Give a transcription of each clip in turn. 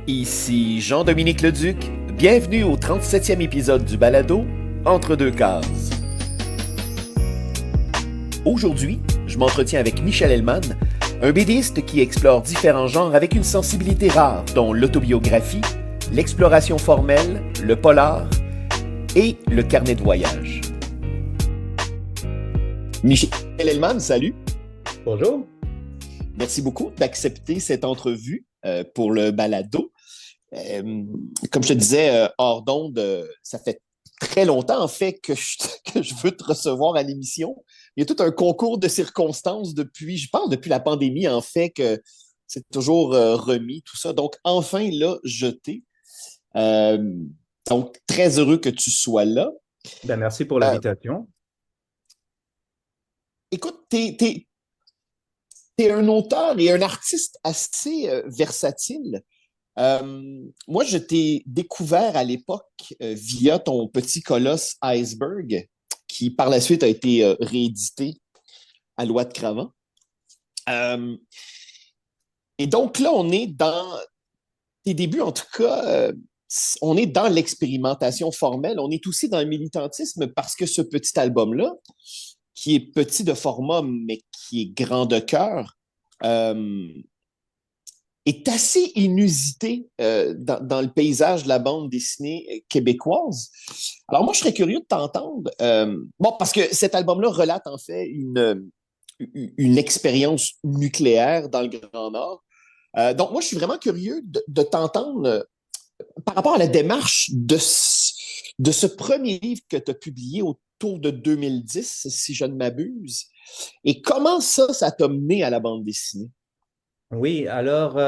Ici Jean-Dominique Leduc, bienvenue au 37e épisode du balado Entre deux cases. Aujourd'hui, je m'entretiens avec Michel Hellman, un BDiste qui explore différents genres avec une sensibilité rare, dont l'autobiographie, l'exploration formelle, le polar et le carnet de voyage. Michel Hellman, salut! Bonjour. Merci beaucoup d'accepter cette entrevue pour le balado. Comme je te disais, hors d'onde, ça fait très longtemps, en fait, que je veux te recevoir à l'émission. Il y a tout un concours de circonstances depuis, je pense, depuis la pandémie, en fait, que c'est toujours remis, tout ça. Donc, enfin, là, je t'ai. Euh, donc, très heureux que tu sois là. Merci pour Euh, l'invitation. écoute, t'es un auteur et un artiste assez versatile. Moi, je t'ai découvert à l'époque via ton petit colosse Iceberg, qui par la suite a été réédité à Loi de Cravant. Euh, et donc là, on est dans tes débuts, en tout cas, on est dans l'expérimentation formelle, on est aussi dans le militantisme parce que ce petit album-là, qui est petit de format, mais qui est grand de cœur, euh, est assez inusité dans le paysage de la bande dessinée québécoise. Alors moi, je serais curieux de t'entendre. Bon, parce que cet album-là relate en fait une expérience nucléaire dans le Grand Nord. Donc moi, je suis vraiment curieux de t'entendre par rapport à la démarche de ce premier livre que tu as publié autour de 2010, si je ne m'abuse. Et comment ça t'a mené à la bande dessinée? Oui, alors,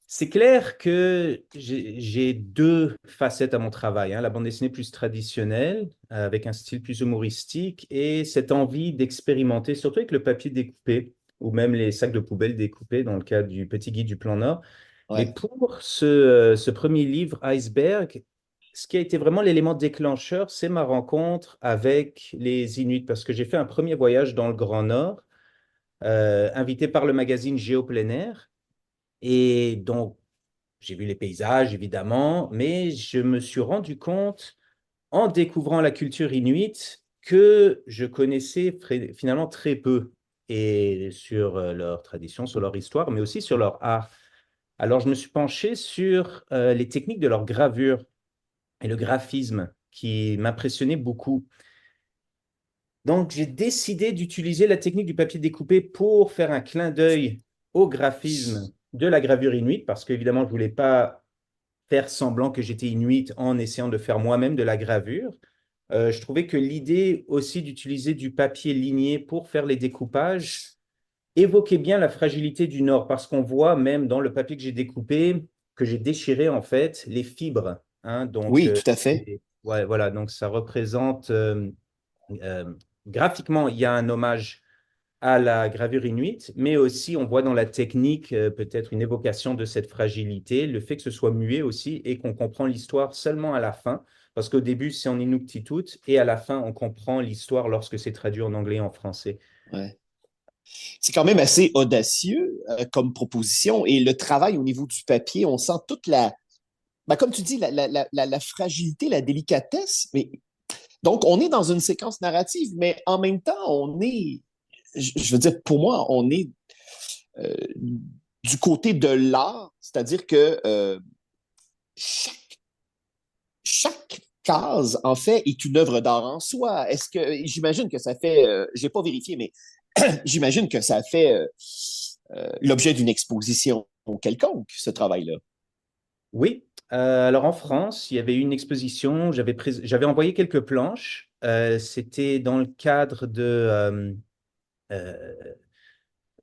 c'est clair que j'ai deux facettes à mon travail, hein. La bande dessinée plus traditionnelle, avec un style plus humoristique, et cette envie d'expérimenter, surtout avec le papier découpé, ou même les sacs de poubelle découpés dans le cadre du Petit Guide du Plan Nord. Mais Ouais. pour ce premier livre, Iceberg, ce qui a été vraiment l'élément déclencheur, c'est ma rencontre avec les Inuits, parce que j'ai fait un premier voyage dans le Grand Nord, invité par le magazine Géo Plein Air. Et donc, j'ai vu les paysages, évidemment, mais je me suis rendu compte, en découvrant la culture inuite, que je connaissais finalement très peu, et sur leur tradition, sur leur histoire, mais aussi sur leur art. Alors, je me suis penché sur les techniques de leur gravure et le graphisme qui m'impressionnait beaucoup. Donc, j'ai décidé d'utiliser la technique du papier découpé pour faire un clin d'œil au graphisme de la gravure inuite, parce qu'évidemment, je ne voulais pas faire semblant que j'étais inuit en essayant de faire moi-même de la gravure. Je trouvais que l'idée aussi d'utiliser du papier ligné pour faire les découpages évoquait bien la fragilité du Nord, parce qu'on voit même dans le papier que j'ai découpé, que j'ai déchiré en fait, les fibres, hein. Donc, Oui, tout à fait. ouais, voilà, donc ça représente euh, graphiquement, il y a un hommage à la gravure inuite, mais aussi on voit dans la technique peut-être une évocation de cette fragilité, le fait que ce soit muet aussi et qu'on comprend l'histoire seulement à la fin, parce qu'au début c'est en inuktitut et à la fin on comprend l'histoire lorsque c'est traduit en anglais et en français. Ouais. C'est quand même assez audacieux comme proposition et le travail au niveau du papier, on sent toute ben, comme tu dis, la fragilité, la délicatesse. Mais donc, on est dans une séquence narrative, mais en même temps, je veux dire, pour moi, on est euh, du côté de l'art, c'est-à-dire que chaque, chaque case, en fait, est une œuvre d'art en soi. Est-ce que, j'imagine que ça fait, j'ai pas vérifié, mais j'imagine que ça fait l'objet d'une exposition quelconque, ce travail-là. Oui, alors en France, il y avait eu une exposition, j'avais envoyé quelques planches. C'était dans le cadre de euh,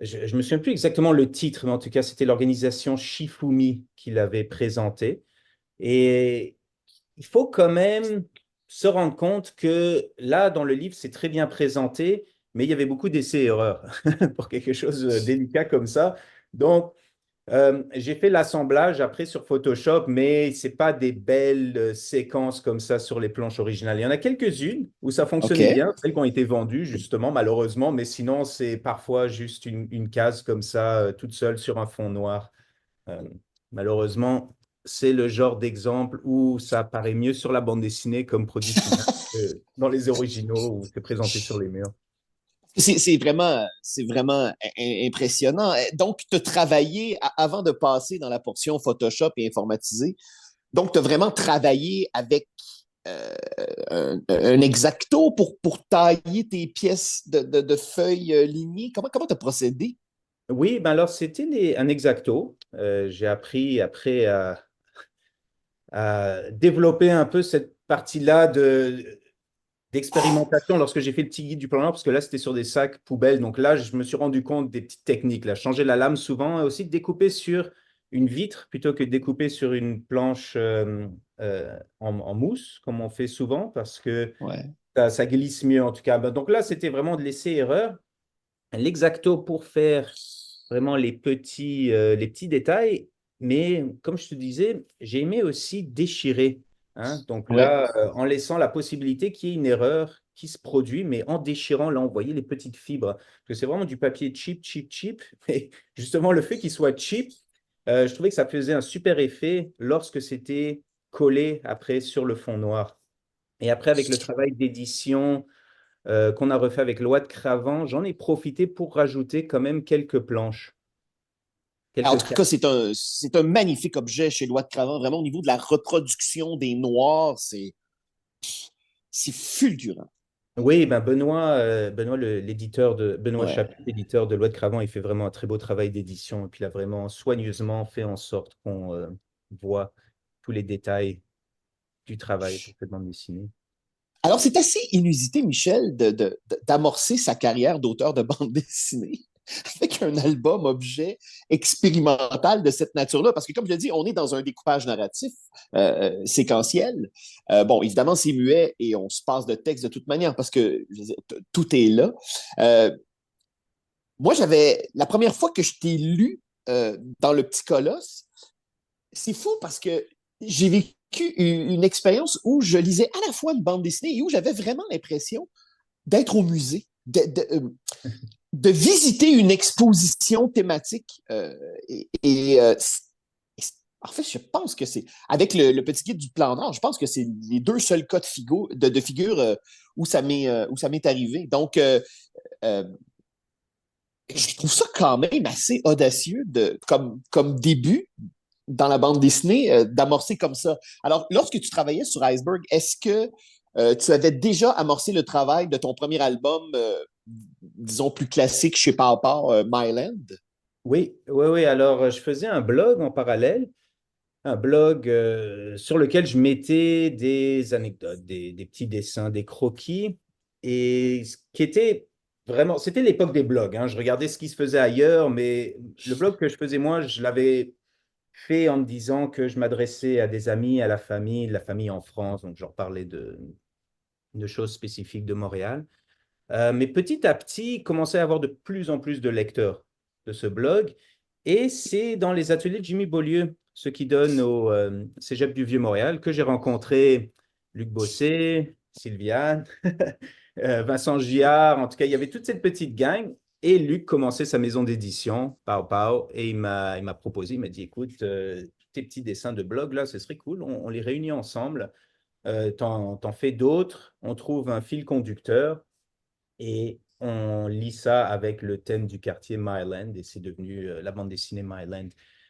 je me souviens plus exactement le titre, mais en tout cas, c'était l'organisation Shifumi qui l'avait présenté. Et il faut quand même se rendre compte que là, dans le livre, c'est très bien présenté, mais il y avait beaucoup d'essais-erreurs pour quelque chose de délicat comme ça. Donc, j'ai fait l'assemblage après sur Photoshop, mais c'est pas des belles séquences comme ça sur les planches originales. Il y en a quelques-unes où ça fonctionnait OK. bien, celles qui ont été vendues justement, malheureusement, mais sinon c'est parfois juste une case comme ça, toute seule sur un fond noir. Euh, malheureusement, c'est le genre d'exemple où ça apparaît mieux sur la bande dessinée comme produit final que dans les originaux où c'est présenté sur les murs. C'est vraiment impressionnant. Donc, tu as travaillé, avant de passer dans la portion Photoshop et informatisé, donc tu as vraiment travaillé avec un exacto pour tailler tes pièces de feuilles lignées. Comment tu as procédé? Oui, ben alors c'était un exacto. J'ai appris après à développer un peu cette partie-là d'expérimentation lorsque j'ai fait le petit guide du plan Nord, parce que là, c'était sur des sacs poubelles. Donc là, je me suis rendu compte des petites techniques. Là, changer la lame souvent, et aussi de découper sur une vitre plutôt que de découper sur une planche en mousse, comme on fait souvent, parce que Ouais. ça glisse mieux en tout cas. Ben, donc là, c'était vraiment de laisser erreur. L'exacto pour faire vraiment les petits détails, mais comme je te disais, j'ai aimé aussi déchirer, hein. Donc Ouais. là, en laissant la possibilité qu'il y ait une erreur qui se produit, mais en déchirant, là, on voyait les petites fibres. Parce que c'est vraiment du papier cheap, cheap, cheap. Mais justement, le fait qu'il soit cheap, je trouvais que ça faisait un super effet lorsque c'était collé après sur le fond noir. Et après, avec le travail d'édition qu'on a refait avec Loi de Cravant, j'en ai profité pour rajouter quand même quelques planches, En quelques tout cartes. cas, c'est un magnifique objet chez Loi de Cravant. Vraiment, au niveau de la reproduction des noirs, c'est fulgurant. Oui, ben Benoît Benoît Ouais. Chapuis, l'éditeur de Loi de Cravant, il fait vraiment un très beau travail d'édition. Et puis il a vraiment soigneusement fait en sorte qu'on voit tous les détails du travail pour cette bande dessinée. Alors, c'est assez inusité, Michel, d'amorcer sa carrière d'auteur de bande dessinée avec un album objet expérimental de cette nature-là. Parce que, comme je l'ai dit, on est dans un découpage narratif séquentiel. Bon, évidemment, c'est muet et on se passe de texte de toute manière parce que je veux dire, tout est là. Euh, Moi, la première fois que je t'ai lu dans Le Petit Colosse, c'est fou parce que j'ai vécu une expérience où je lisais à la fois une bande dessinée et où j'avais vraiment l'impression d'être au musée, de visiter une exposition thématique. En fait, je pense que c'est, avec le petit guide du plan Nord, je pense que c'est les deux seuls cas de figure où ça m'est arrivé. Donc, euh, je trouve ça quand même assez audacieux comme début dans la bande dessinée, d'amorcer comme ça. Alors, lorsque tu travaillais sur Iceberg, est-ce que tu avais déjà amorcé le travail de ton premier album, disons plus classique chez Papa, Myland? Oui, oui, oui. Alors, je faisais un blog en parallèle, un blog sur lequel je mettais des anecdotes, des petits dessins, des croquis, et ce qui était vraiment, c'était l'époque des blogs, hein. Je regardais ce qui se faisait ailleurs, mais le blog que je faisais moi, je l'avais fait en me disant que je m'adressais à des amis, à la famille en France, donc je leur parlais de choses spécifiques de Montréal. Mais petit à petit, il commençait à avoir de plus en plus de lecteurs de ce blog. Et c'est dans les ateliers de Jimmy Beaulieu, ce qui donne au Cégep du Vieux-Montréal, que j'ai rencontré Luc Bossé, Sylviane, Vincent Giard. En tout cas, il y avait toute cette petite gang. Et Luc commençait sa maison d'édition, Pau Pau, et il m'a proposé, il m'a dit, écoute, tes petits dessins de blog, là, ce serait cool, on les réunit ensemble, t'en fais d'autres, on trouve un fil conducteur, et on lit ça avec le thème du quartier Myland et c'est devenu la bande dessinée Myland.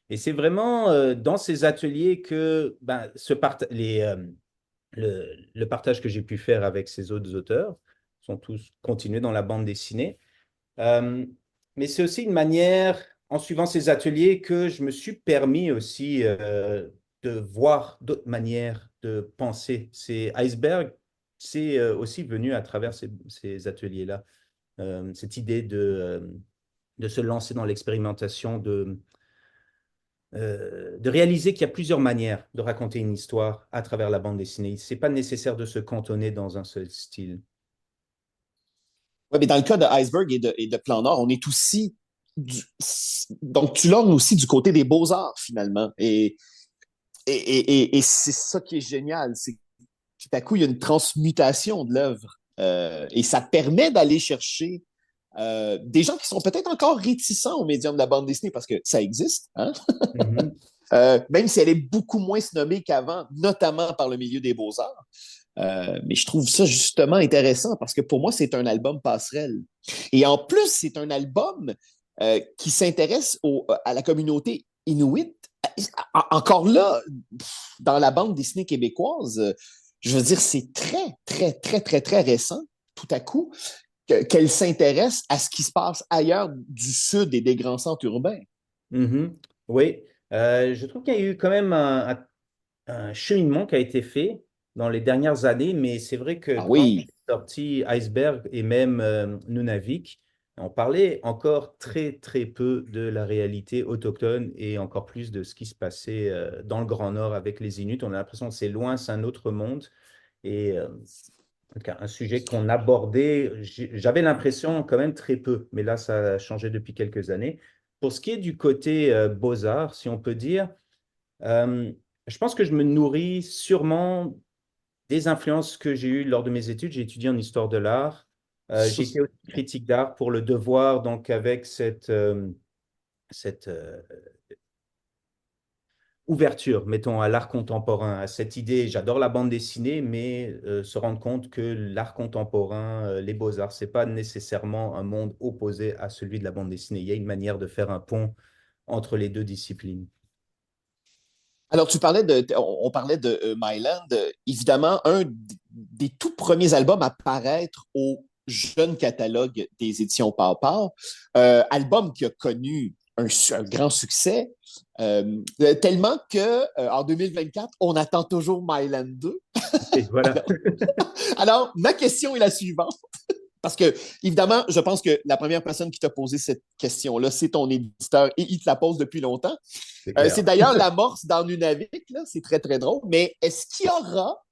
Et c'est vraiment dans ces ateliers que ben, le partage que j'ai pu faire avec ces autres auteurs sont tous continués dans la bande dessinée. Euh, mais c'est aussi une manière, en suivant ces ateliers, que je me suis permis aussi de voir d'autres manières de penser. C'est Iceberg, c'est aussi venu à travers ces ateliers-là. Cette idée de se lancer dans l'expérimentation, de réaliser qu'il y a plusieurs manières de raconter une histoire à travers la bande dessinée. C'est pas nécessaire de se cantonner dans un seul style. Ouais, mais dans le cas de Iceberg et de Plan Nord, on est aussi. du- donc, tu l'ornes aussi du côté des beaux-arts, finalement. Et c'est ça qui est génial. C'est que tout à coup, il y a une transmutation de l'œuvre. Et ça permet d'aller chercher des gens qui sont peut-être encore réticents au médium de la bande dessinée parce que ça existe, hein? Mhm. même si elle est beaucoup moins nommée qu'avant, notamment par le milieu des beaux-arts. Mais je trouve ça justement intéressant parce que pour moi, c'est un album passerelle. Et en plus, c'est un album qui s'intéresse à la communauté inuit. Encore là, dans la bande dessinée québécoise, je veux dire, c'est très, très, très, très, très récent, tout à coup, qu'elle s'intéresse à ce qui se passe ailleurs du sud et des grands centres urbains. Mhm. Oui, je trouve qu'il y a eu quand même un cheminement qui a été fait dans les dernières années, mais c'est vrai que Ah quand j'ai oui. sorti Iceberg et même Nunavik, on parlait encore très très peu de la réalité autochtone et encore plus de ce qui se passait dans le Grand Nord avec les Inuits. On a l'impression que c'est loin, c'est un autre monde. Et en tout cas, un sujet qu'on abordait, j'avais l'impression quand même très peu, mais là, ça a changé depuis quelques années. Pour ce qui est du côté beaux-arts, si on peut dire, euh, je pense que je me nourris sûrement des influences que j'ai eues lors de mes études. J'ai étudié en histoire de l'art. J'ai été aussi critique d'art pour Le Devoir, donc avec cette ouverture, mettons, à l'art contemporain, à cette idée. J'adore la bande dessinée, mais se rendre compte que l'art contemporain, les beaux-arts, c'est pas nécessairement un monde opposé à celui de la bande dessinée. Il y a une manière de faire un pont entre les deux disciplines. Alors, on parlait de Myland. Évidemment, des tout premiers albums à paraître au jeune catalogue des éditions Pau-Pau. Album qui a connu un grand succès, tellement que en 2024, on attend toujours Myland 2. Et voilà. Alors, ma question est la suivante. Parce que, évidemment, je pense que la première personne qui t'a posé cette question-là, c'est ton éditeur et il te la pose depuis longtemps. C'est clair. C'est d'ailleurs l'amorce dans Nunavik, là, c'est très, très drôle. Mais est-ce qu'il y aura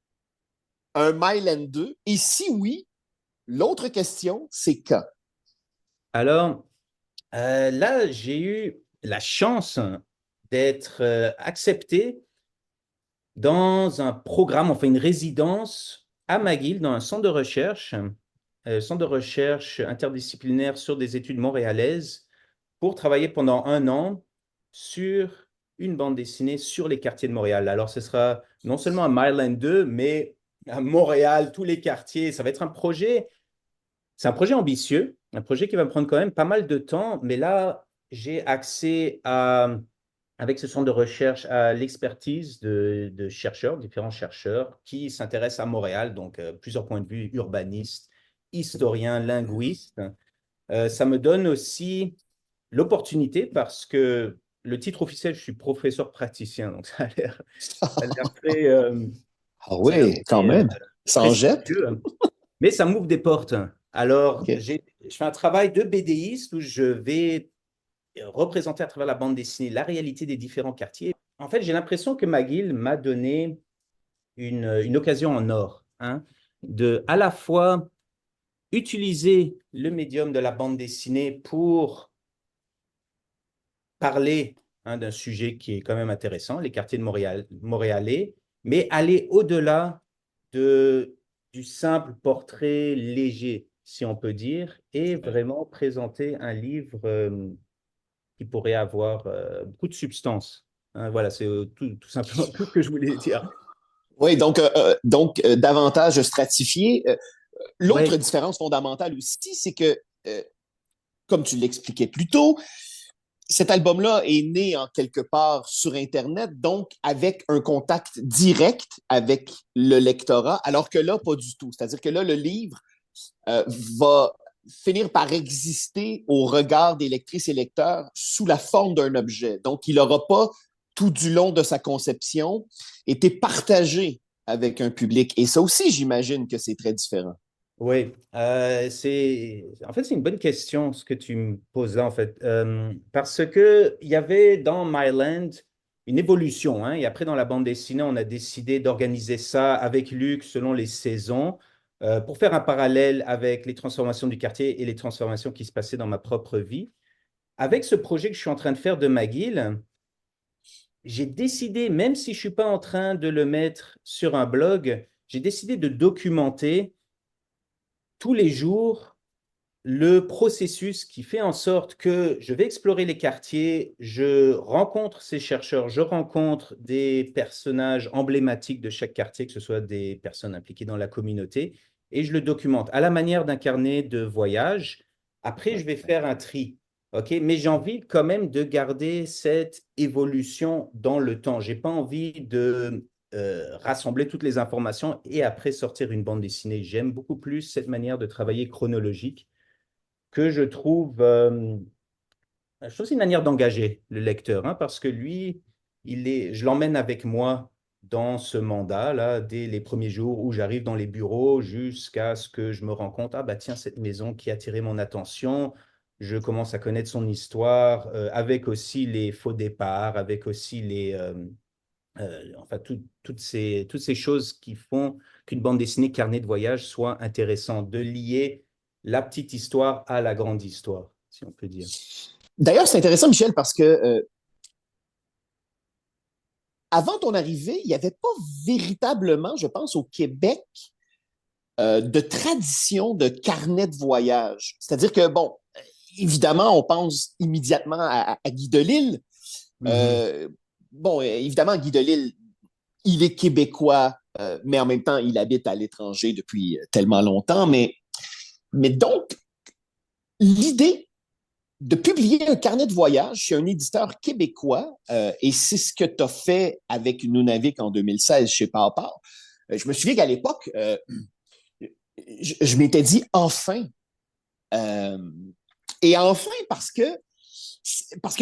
un Myland 2? Et si oui, l'autre question, c'est quand? Alors, là, j'ai eu la chance d'être accepté dans un programme, enfin une résidence à McGill, dans un centre de recherche interdisciplinaire sur des études montréalaises, pour travailler pendant un an sur une bande dessinée sur les quartiers de Montréal. Alors, ce sera non seulement à Myland 2, mais à Montréal, tous les quartiers. Ça va être un projet, c'est un projet ambitieux, un projet qui va me prendre quand même pas mal de temps, mais là, j'ai accès à avec ce centre de recherche à l'expertise de chercheurs, différents chercheurs qui s'intéressent à Montréal, donc plusieurs points de vue, urbanistes, historiens, linguistes. Ça me donne aussi l'opportunité parce que le titre officiel, je suis professeur praticien, donc ça a l'air très, Ah ça a l'air oui, quand très même. Ça en jette. prestigieux, mais ça m'ouvre des portes. Alors, OK. je fais un travail de BDiste où je vais représenter à travers la bande dessinée la réalité des différents quartiers. En fait, j'ai l'impression que McGill m'a donné une occasion en or, hein, de à la fois utiliser le médium de la bande dessinée pour parler d'un sujet qui est quand même intéressant, les quartiers de Montréal, montréalais, mais aller au-delà de, du simple portrait léger, si on peut dire, et vraiment présenter un livre qui pourrait avoir beaucoup de substance. Hein, voilà, c'est tout simplement tout ce que je voulais dire. Oui, donc davantage stratifié. L'autre Oui, différence fondamentale aussi, c'est que, comme tu l'expliquais plus tôt, cet album-là est né en quelque part sur Internet, donc avec un contact direct avec le lectorat, alors que là, pas du tout. C'est-à-dire que là, le livre euh, va finir par exister au regard des lectrices et lecteurs sous la forme d'un objet. Donc, il n'aura pas, tout du long de sa conception, été partagé avec un public. Et ça aussi, j'imagine que c'est très différent. oui. En fait, c'est une bonne question ce que tu me poses là, en fait. Parce que il y avait dans Myland une évolution, hein, et après, dans la bande dessinée, on a décidé d'organiser ça avec Luc selon les saisons, pour faire un parallèle avec les transformations du quartier et les transformations qui se passaient dans ma propre vie. Avec ce projet que je suis en train de faire de McGill, j'ai décidé, même si je ne suis pas en train de le mettre sur un blog, j'ai décidé de documenter tous les jours le processus qui fait en sorte que je vais explorer les quartiers, je rencontre ces chercheurs, je rencontre des personnages emblématiques de chaque quartier, que ce soit des personnes impliquées dans la communauté, et je le documente à la manière d'un carnet de voyage. Après, je vais faire un tri. OK? Mais j'ai envie quand même de garder cette évolution dans le temps. Je n'ai pas envie de rassembler toutes les informations et après sortir une bande dessinée. J'aime beaucoup plus cette manière de travailler chronologique que je trouve c'est une manière d'engager le lecteur, hein, parce que lui, je l'emmène avec moi dans ce mandat-là, dès les premiers jours où j'arrive dans les bureaux jusqu'à ce que je me rends compte, ah bah tiens, cette maison qui a attiré mon attention, je commence à connaître son histoire, avec aussi les faux départs, avec aussi enfin, toutes ces choses qui font qu'une bande dessinée carnet de voyage soit intéressante, de lier la petite histoire à la grande histoire, si on peut dire. D'ailleurs, c'est intéressant, Michel, parce que avant ton arrivée, il n'y avait pas véritablement, je pense, au Québec, de tradition de carnet de voyage. C'est-à-dire que, bon, évidemment, on pense immédiatement à Guy Delisle. Mhm. Euh, bon, évidemment, Guy Delisle, il est québécois, mais en même temps, il habite à l'étranger depuis tellement longtemps. Mais donc, l'idée de publier un carnet de voyage chez un éditeur québécois, et c'est ce que tu as fait avec Nunavik en 2016 chez Pawpaw. Je me souviens qu'à l'époque, je m'étais dit enfin. Euh, et enfin, parce que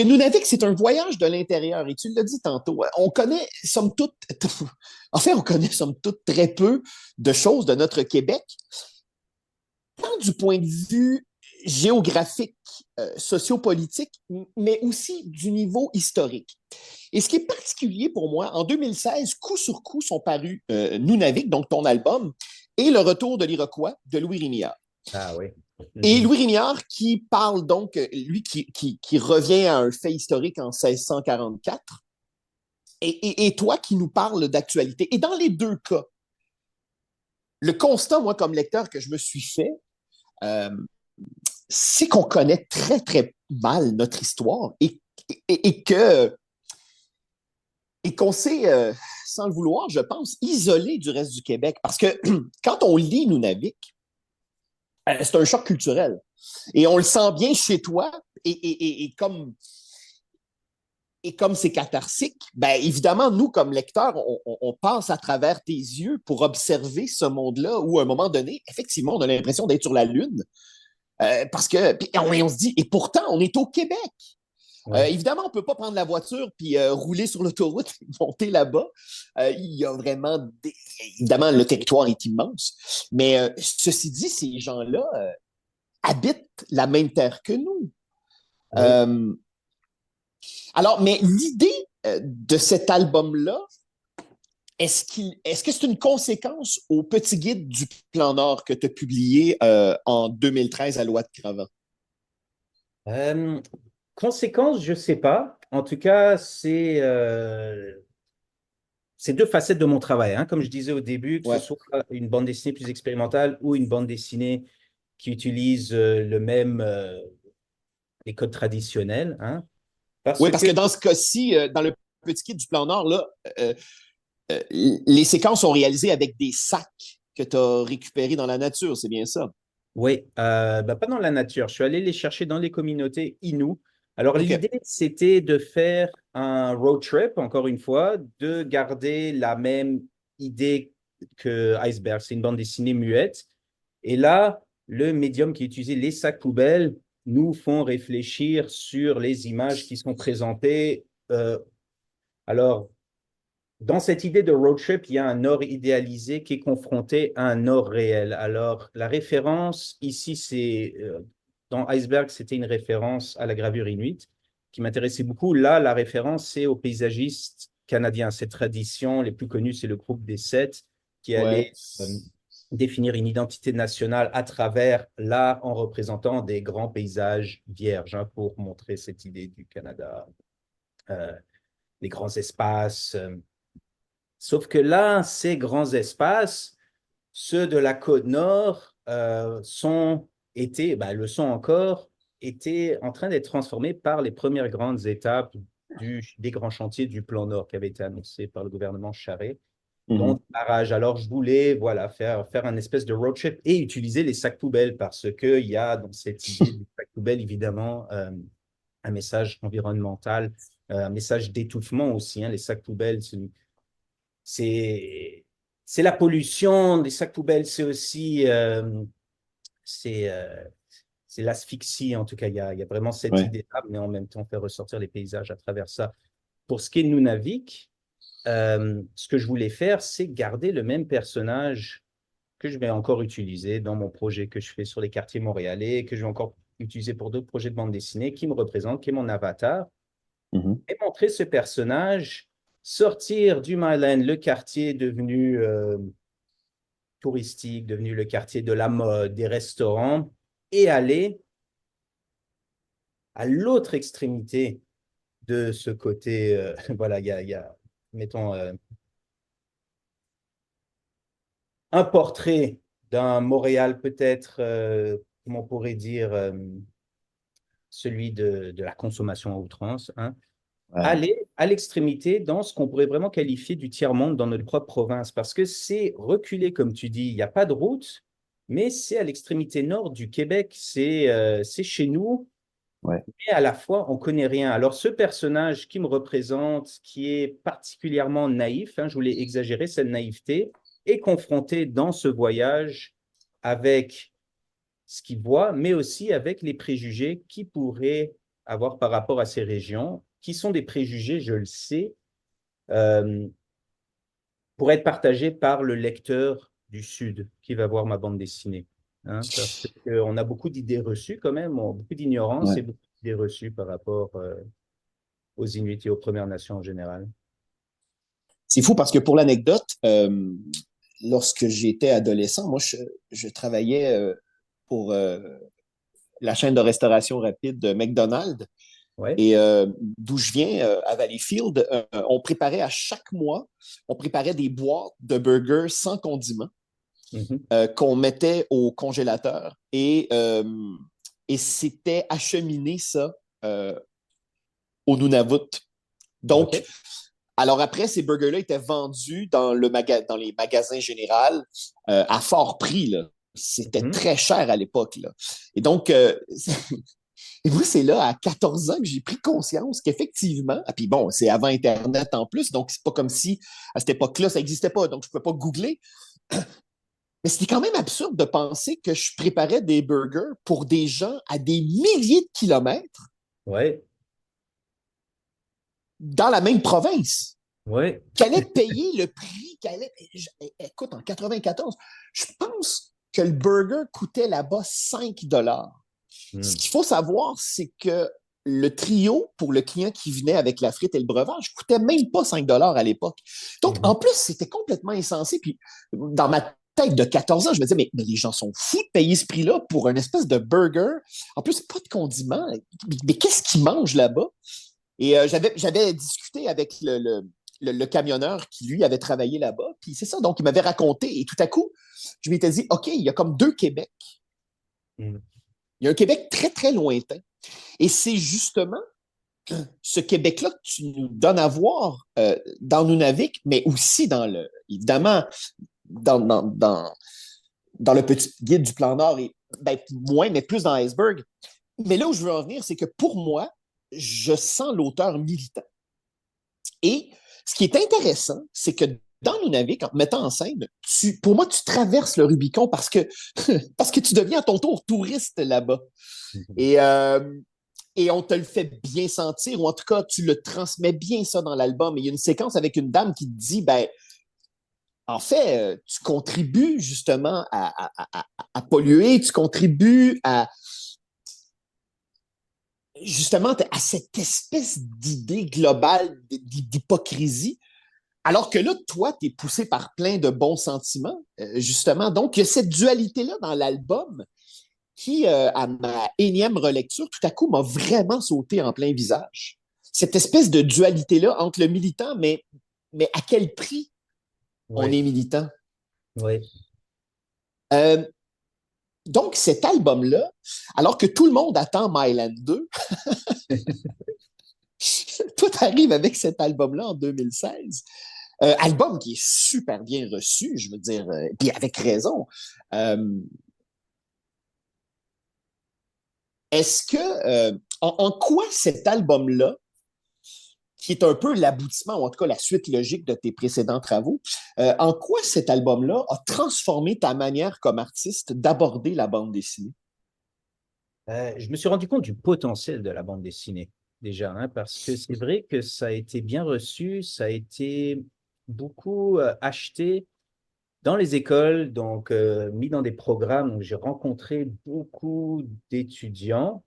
Nunavik, c'est un voyage de l'intérieur. Et tu l'as dit tantôt, on connaît, somme toute, enfin, on connaît, somme toute, très peu de choses de notre Québec, tant du point de vue géographique, sociopolitique, mais aussi du niveau historique. Et ce qui est particulier pour moi, en 2016, coup sur coup sont parus Nunavik, donc ton album, et Le Retour de l'Iroquois de Louis Rignard. Ah oui. Et Mhm. Louis Rignard qui parle donc, lui qui revient à un fait historique en 1644, et toi qui nous parles d'actualité. Et dans les deux cas, le constat, moi, comme lecteur, que je me suis fait, euh, c'est qu'on connaît très, très mal notre histoire et que et qu'on s'est, sans le vouloir, je pense, isolé du reste du Québec. Parce que quand on lit Nunavik, c'est un choc culturel. Et on le sent bien chez toi. Et comme c'est catharsique, ben évidemment, nous, comme lecteurs, on passe à travers tes yeux pour observer ce monde-là où, à un moment donné, effectivement, on a l'impression d'être sur la Lune. Parce que, puis on se dit, et pourtant, on est au Québec. Ouais. Évidemment, on ne peut pas prendre la voiture puis rouler sur l'autoroute et monter là-bas. Il y a vraiment évidemment, le territoire est immense. Mais ceci dit, ces gens-là habitent la même terre que nous. Oui. Euh, alors, mais l'idée de cet album-là, est-ce que c'est une conséquence au petit guide du plan Nord que tu as publié en 2013 à Loi de Cravant? Euh, Conséquences, je ne sais pas. En tout cas, c'est deux facettes de mon travail, hein. Comme je disais au début, que ce Ouais. soit une bande dessinée plus expérimentale ou une bande dessinée qui utilise les codes traditionnels, hein. Oui, Parce parce que, que dans ce cas-ci, dans le petit guide du plan Nord, là, euh, les séquences sont réalisées avec des sacs que tu as récupérés dans la nature, c'est bien ça? oui, bah, pas dans la nature. Je suis allé les chercher dans les communautés Innu. Alors, OK. l'idée, c'était de faire un road trip, encore une fois, de garder la même idée que Iceberg. C'est une bande dessinée muette. Et là, le médium qui est utilisé, les sacs poubelles, nous font réfléchir sur les images qui sont présentées. Alors, dans cette idée de road trip, il y a un nord idéalisé qui est confronté à un nord réel. Alors, la référence ici, dans Iceberg, c'était une référence à la gravure inuite qui m'intéressait beaucoup. Là, la référence, c'est aux paysagistes canadiens. Cette tradition, les plus connus, c'est le groupe des Sept qui Ouais. allait définir une identité nationale à travers l'art en représentant des grands paysages vierges, hein, pour montrer cette idée du Canada, euh, les grands espaces. Sauf que là, ces grands espaces, ceux de la côte nord, sont le sont encore, étaient en train d'être transformés par les premières grandes étapes des grands chantiers du plan Nord qui avaient été annoncés par le gouvernement Charest, dont Mhm. le barrage. Alors, je voulais voilà, faire un espèce de road trip et utiliser les sacs poubelles parce qu'il y a dans cette idée du sac poubelle, évidemment, un message environnemental, un message d'étouffement aussi. Hein. Les sacs poubelles, c'est c'est la pollution. Les sacs poubelles, c'est aussi c'est euh, c'est l'asphyxie. En tout cas, il y a vraiment cette Ouais. idée-là, mais en même temps, faire ressortir les paysages à travers ça. Pour ce qui est de Nunavik, ce que je voulais faire, c'est garder le même personnage que je vais encore utiliser dans mon projet que je fais sur les quartiers montréalais, que je vais encore utiliser pour d'autres projets de bande dessinée, qui me représente, qui est mon avatar, Mhm. et montrer ce personnage sortir du Myland, le quartier devenu touristique, devenu le quartier de la mode, des restaurants, et aller à l'autre extrémité de ce côté. Voilà, il y a mettons, un portrait d'un Montréal peut-être, comment on pourrait dire, celui de la consommation à outrance, hein, Ouais. aller à l'extrémité dans ce qu'on pourrait vraiment qualifier du tiers-monde dans notre propre province, parce que c'est reculé, comme tu dis, il n'y a pas de route, mais c'est à l'extrémité nord du Québec, c'est chez nous, Ouais. mais à la fois, on ne connaît rien. Alors, ce personnage qui me représente, qui est particulièrement naïf, hein, je voulais exagérer cette naïveté, est confronté dans ce voyage avec ce qu'il voit, mais aussi avec les préjugés qu'il pourrait avoir par rapport à ces régions, qui sont des préjugés, je le sais, euh, pour être partagés par le lecteur du Sud qui va voir ma bande dessinée. Hein, parce qu'on a beaucoup d'idées reçues quand même, beaucoup d'ignorance et Ouais. beaucoup d'idées reçues par rapport aux Inuits et aux Premières Nations en général. C'est fou parce que pour l'anecdote, lorsque j'étais adolescent, moi, je travaillais pour la chaîne de restauration rapide de McDonald's. Ouais. Et d'où je viens, à Valleyfield, on préparait à chaque mois, on préparait des boîtes de burgers sans condiments Mhm. qu'on mettait au congélateur et c'était acheminé ça euh, au Nunavut. Donc, OK. alors après, ces burgers-là étaient vendus dans les magasins généraux à fort prix, là. C'était Mhm. très cher à l'époque, là. Et donc, et moi, c'est là, à 14 ans, que j'ai pris conscience qu'effectivement, ah, puis bon, c'est avant Internet en plus, donc c'est pas comme si à cette époque-là, ça n'existait pas, donc je ne pouvais pas googler. Mais c'était quand même absurde de penser que je préparais des burgers pour des gens à des milliers de kilomètres Ouais. dans la même province, Ouais. qui allaient payer le prix, écoute, en 94, je pense que le burger coûtait là-bas 5 $. Ce Mm. qu'il faut savoir, c'est que le trio pour le client qui venait avec la frite et le breuvage coûtait même pas 5 $ à l'époque. Donc, en Mhm. plus, c'était complètement insensé. Puis, dans ma tête de 14 ans, je me disais, mais les gens sont fous de payer ce prix-là pour une espèce de burger. En plus, pas de condiments. Mais qu'est-ce qu'ils mangent là-bas? Et j'avais discuté avec le camionneur qui, lui, avait travaillé là-bas. Puis c'est ça, donc il m'avait raconté. Et tout à coup, je m'étais dit, OK, il y a comme deux Québec. Mm. Il y a un Québec très, très lointain. Et c'est justement ce Québec-là que tu nous donnes à voir dans Nunavik, mais aussi évidemment, dans, dans, dans, dans le petit guide du plan Nord, et ben, moins, mais plus dans Iceberg. Mais là où je veux en venir, c'est que pour moi, je sens l'auteur militant. Et ce qui est intéressant, c'est que dans Nunavik, en te mettant en scène, pour moi, tu traverses le Rubicon parce que tu deviens à ton tour touriste là-bas. Mhm. Et, euh, et on te le fait bien sentir, ou en tout cas, tu le transmets bien ça dans l'album. Et il y a une séquence avec une dame qui te dit, ben, en fait, tu contribues justement à polluer, tu contribues justement à cette espèce d'idée globale d'hypocrisie. Alors que là, toi, tu es poussé par plein de bons sentiments, justement. Donc, il y a cette dualité-là dans l'album qui, à ma énième relecture, tout à coup, m'a vraiment sauté en plein visage. Cette espèce de dualité-là entre le militant, mais à quel prix on Ouais. est militant? Ouais. Euh, Donc, cet album-là, alors que tout le monde attend Myland 2, toi, t'arrives avec cet album-là en 2016. Album qui est super bien reçu, je veux dire, puis avec raison. Euh, Est-ce que, en quoi cet album-là, qui est un peu l'aboutissement, ou en tout cas la suite logique de tes précédents travaux, en quoi cet album-là a transformé ta manière comme artiste d'aborder la bande dessinée? Je me suis rendu compte du potentiel de la bande dessinée, déjà, hein, parce que c'est vrai que ça a été bien reçu, ça a été beaucoup acheté dans les écoles, donc mis dans des programmes où j'ai rencontré beaucoup d'étudiants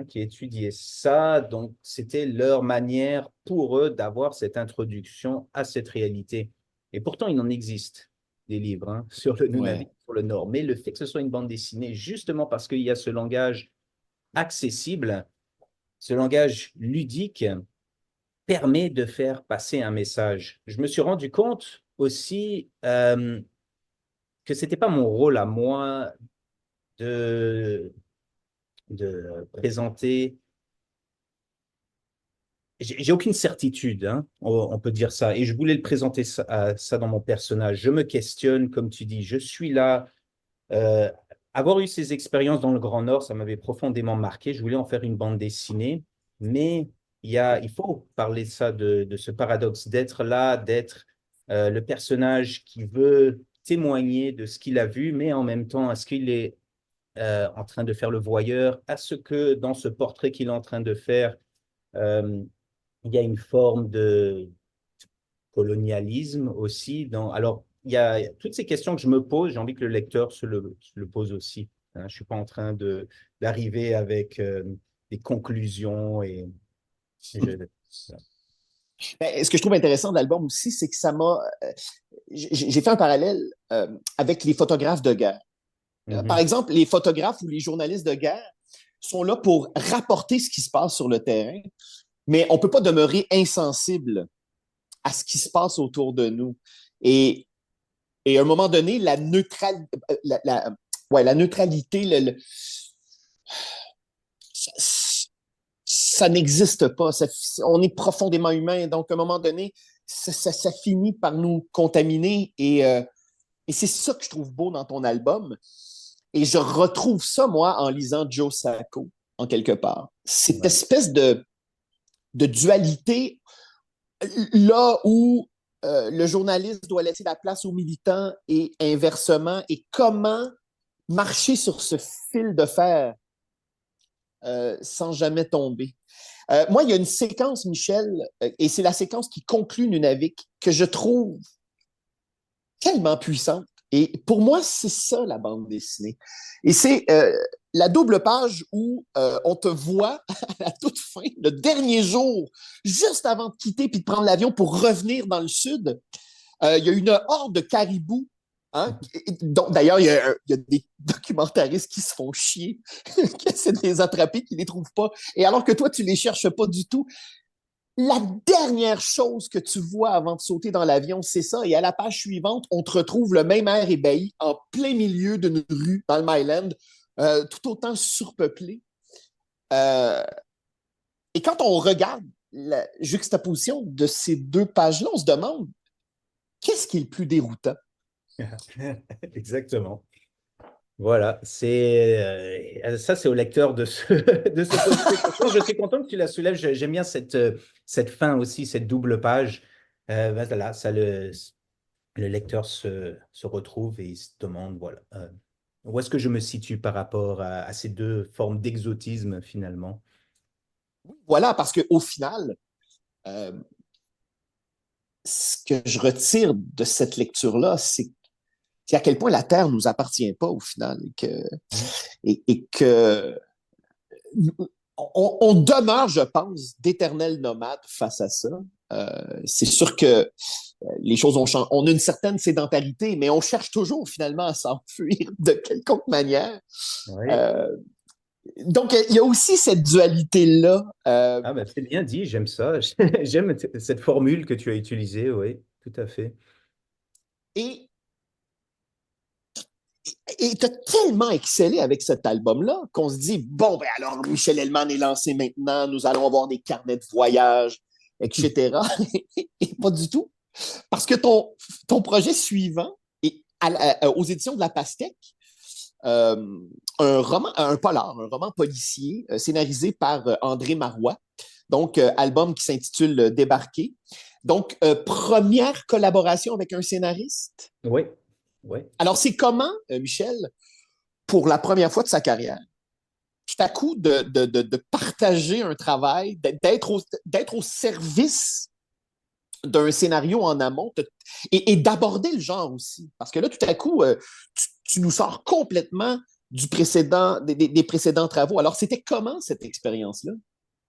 qui étudiaient ça. Donc, c'était leur manière pour eux d'avoir cette introduction à cette réalité. Et pourtant, il en existe des livres sur le Nunavik, Ouais, sur le Nord. Mais le fait que ce soit une bande dessinée, justement parce qu'il y a ce langage accessible, ce langage ludique, permet de faire passer un message. Je me suis rendu compte aussi que c'était pas mon rôle à moi de, de présenter. J'ai aucune certitude, on peut dire ça. Et je voulais le présenter ça dans mon personnage. Je me questionne, comme tu dis, je suis là. Euh, Avoir eu ces expériences dans le Grand Nord, ça m'avait profondément marqué. Je voulais en faire une bande dessinée, mais il faut parler de ça, de ce paradoxe, d'être là, d'être le personnage qui veut témoigner de ce qu'il a vu, mais en même temps, est-ce qu'il est en train de faire le voyeur, à ce que dans ce portrait qu'il est en train de faire, euh, il y a une forme de colonialisme aussi. Alors, il y a toutes ces questions que je me pose, j'ai envie que le lecteur se le pose aussi. Je ne suis pas en train d'arriver avec des conclusions et je- ben, ce que je trouve intéressant de l'album aussi, c'est que ça m'a. J'ai fait un parallèle avec les photographes de guerre. Par Mhm. exemple, les photographes ou les journalistes de guerre sont là pour rapporter ce qui se passe sur le terrain, mais on ne peut pas demeurer insensible à ce qui se passe autour de nous. Et, et à un moment donné, ouais, la neutralité, ça, ça n'existe pas. On est profondément humain, donc à un moment donné, ça finit par nous contaminer. Et c'est ça que je trouve beau dans ton album. Et je retrouve ça, moi, en lisant Joe Sacco, en quelque part. Cette Ouais. espèce de dualité là où le journaliste doit laisser la place aux militants et inversement, et comment marcher sur ce fil de fer sans jamais tomber. Moi, il y a une séquence, Michel, et c'est la séquence qui conclut Nunavik, que je trouve tellement puissante. Et pour moi, c'est ça la bande dessinée. Et c'est la double page où on te voit à la toute fin, le dernier jour, juste avant de quitter puis de prendre l'avion pour revenir dans le sud. Il y a une horde de caribous. Hein? D'ailleurs, il y a des documentaristes qui se font chier, qui essaient de les attraper, qui ne les trouvent pas. Et alors que toi, tu ne les cherches pas du tout, la dernière chose que tu vois avant de sauter dans l'avion, c'est ça. Et à la page suivante, on te retrouve le même air ébahi en plein milieu d'une rue dans le Myland, tout autant surpeuplé. Euh, et quand on regarde la juxtaposition de ces deux pages-là, on se demande qu'est-ce qui est le plus déroutant? Exactement. Voilà, ça, c'est au lecteur de se poser ces questions. Je suis content que tu la soulèves. J'aime bien cette fin aussi, cette double page. Voilà, le lecteur se retrouve et il se demande, voilà, où est-ce que je me situe par rapport à ces deux formes d'exotisme finalement. Voilà, parce qu'au final, euh, ce que je retire de cette lecture-là, c'est à quel point la Terre ne nous appartient pas au final Mhm. et que on demeure, je pense, d'éternels nomades face à ça. C'est sûr que les choses ont changé. On a une certaine sédentarité, mais on cherche toujours finalement à s'enfuir de quelconque manière. Oui. Euh, donc, il y a aussi cette dualité-là. Ah ben, c'est bien dit, j'aime ça. J'aime cette formule que tu as utilisée, oui, tout à fait. Et Et tu as tellement excellé avec cet album-là qu'on se dit, bon, ben alors Michel Hellman est lancé maintenant, nous allons avoir des carnets de voyage, etc. Et pas du tout. Parce que ton projet suivant est aux éditions de La Pastèque, euh, un polar, un roman policier scénarisé par André Marois. Donc, album qui s'intitule Débarquer. Donc, première collaboration avec un scénariste. Oui, oui. Alors, c'est comment, Michel, pour la première fois de sa carrière, tout à coup de partager un travail, d'être au service d'un scénario en amont et d'aborder le genre aussi. Parce que là, tout à coup, tu nous sors complètement des précédents travaux. Alors, c'était comment cette expérience-là?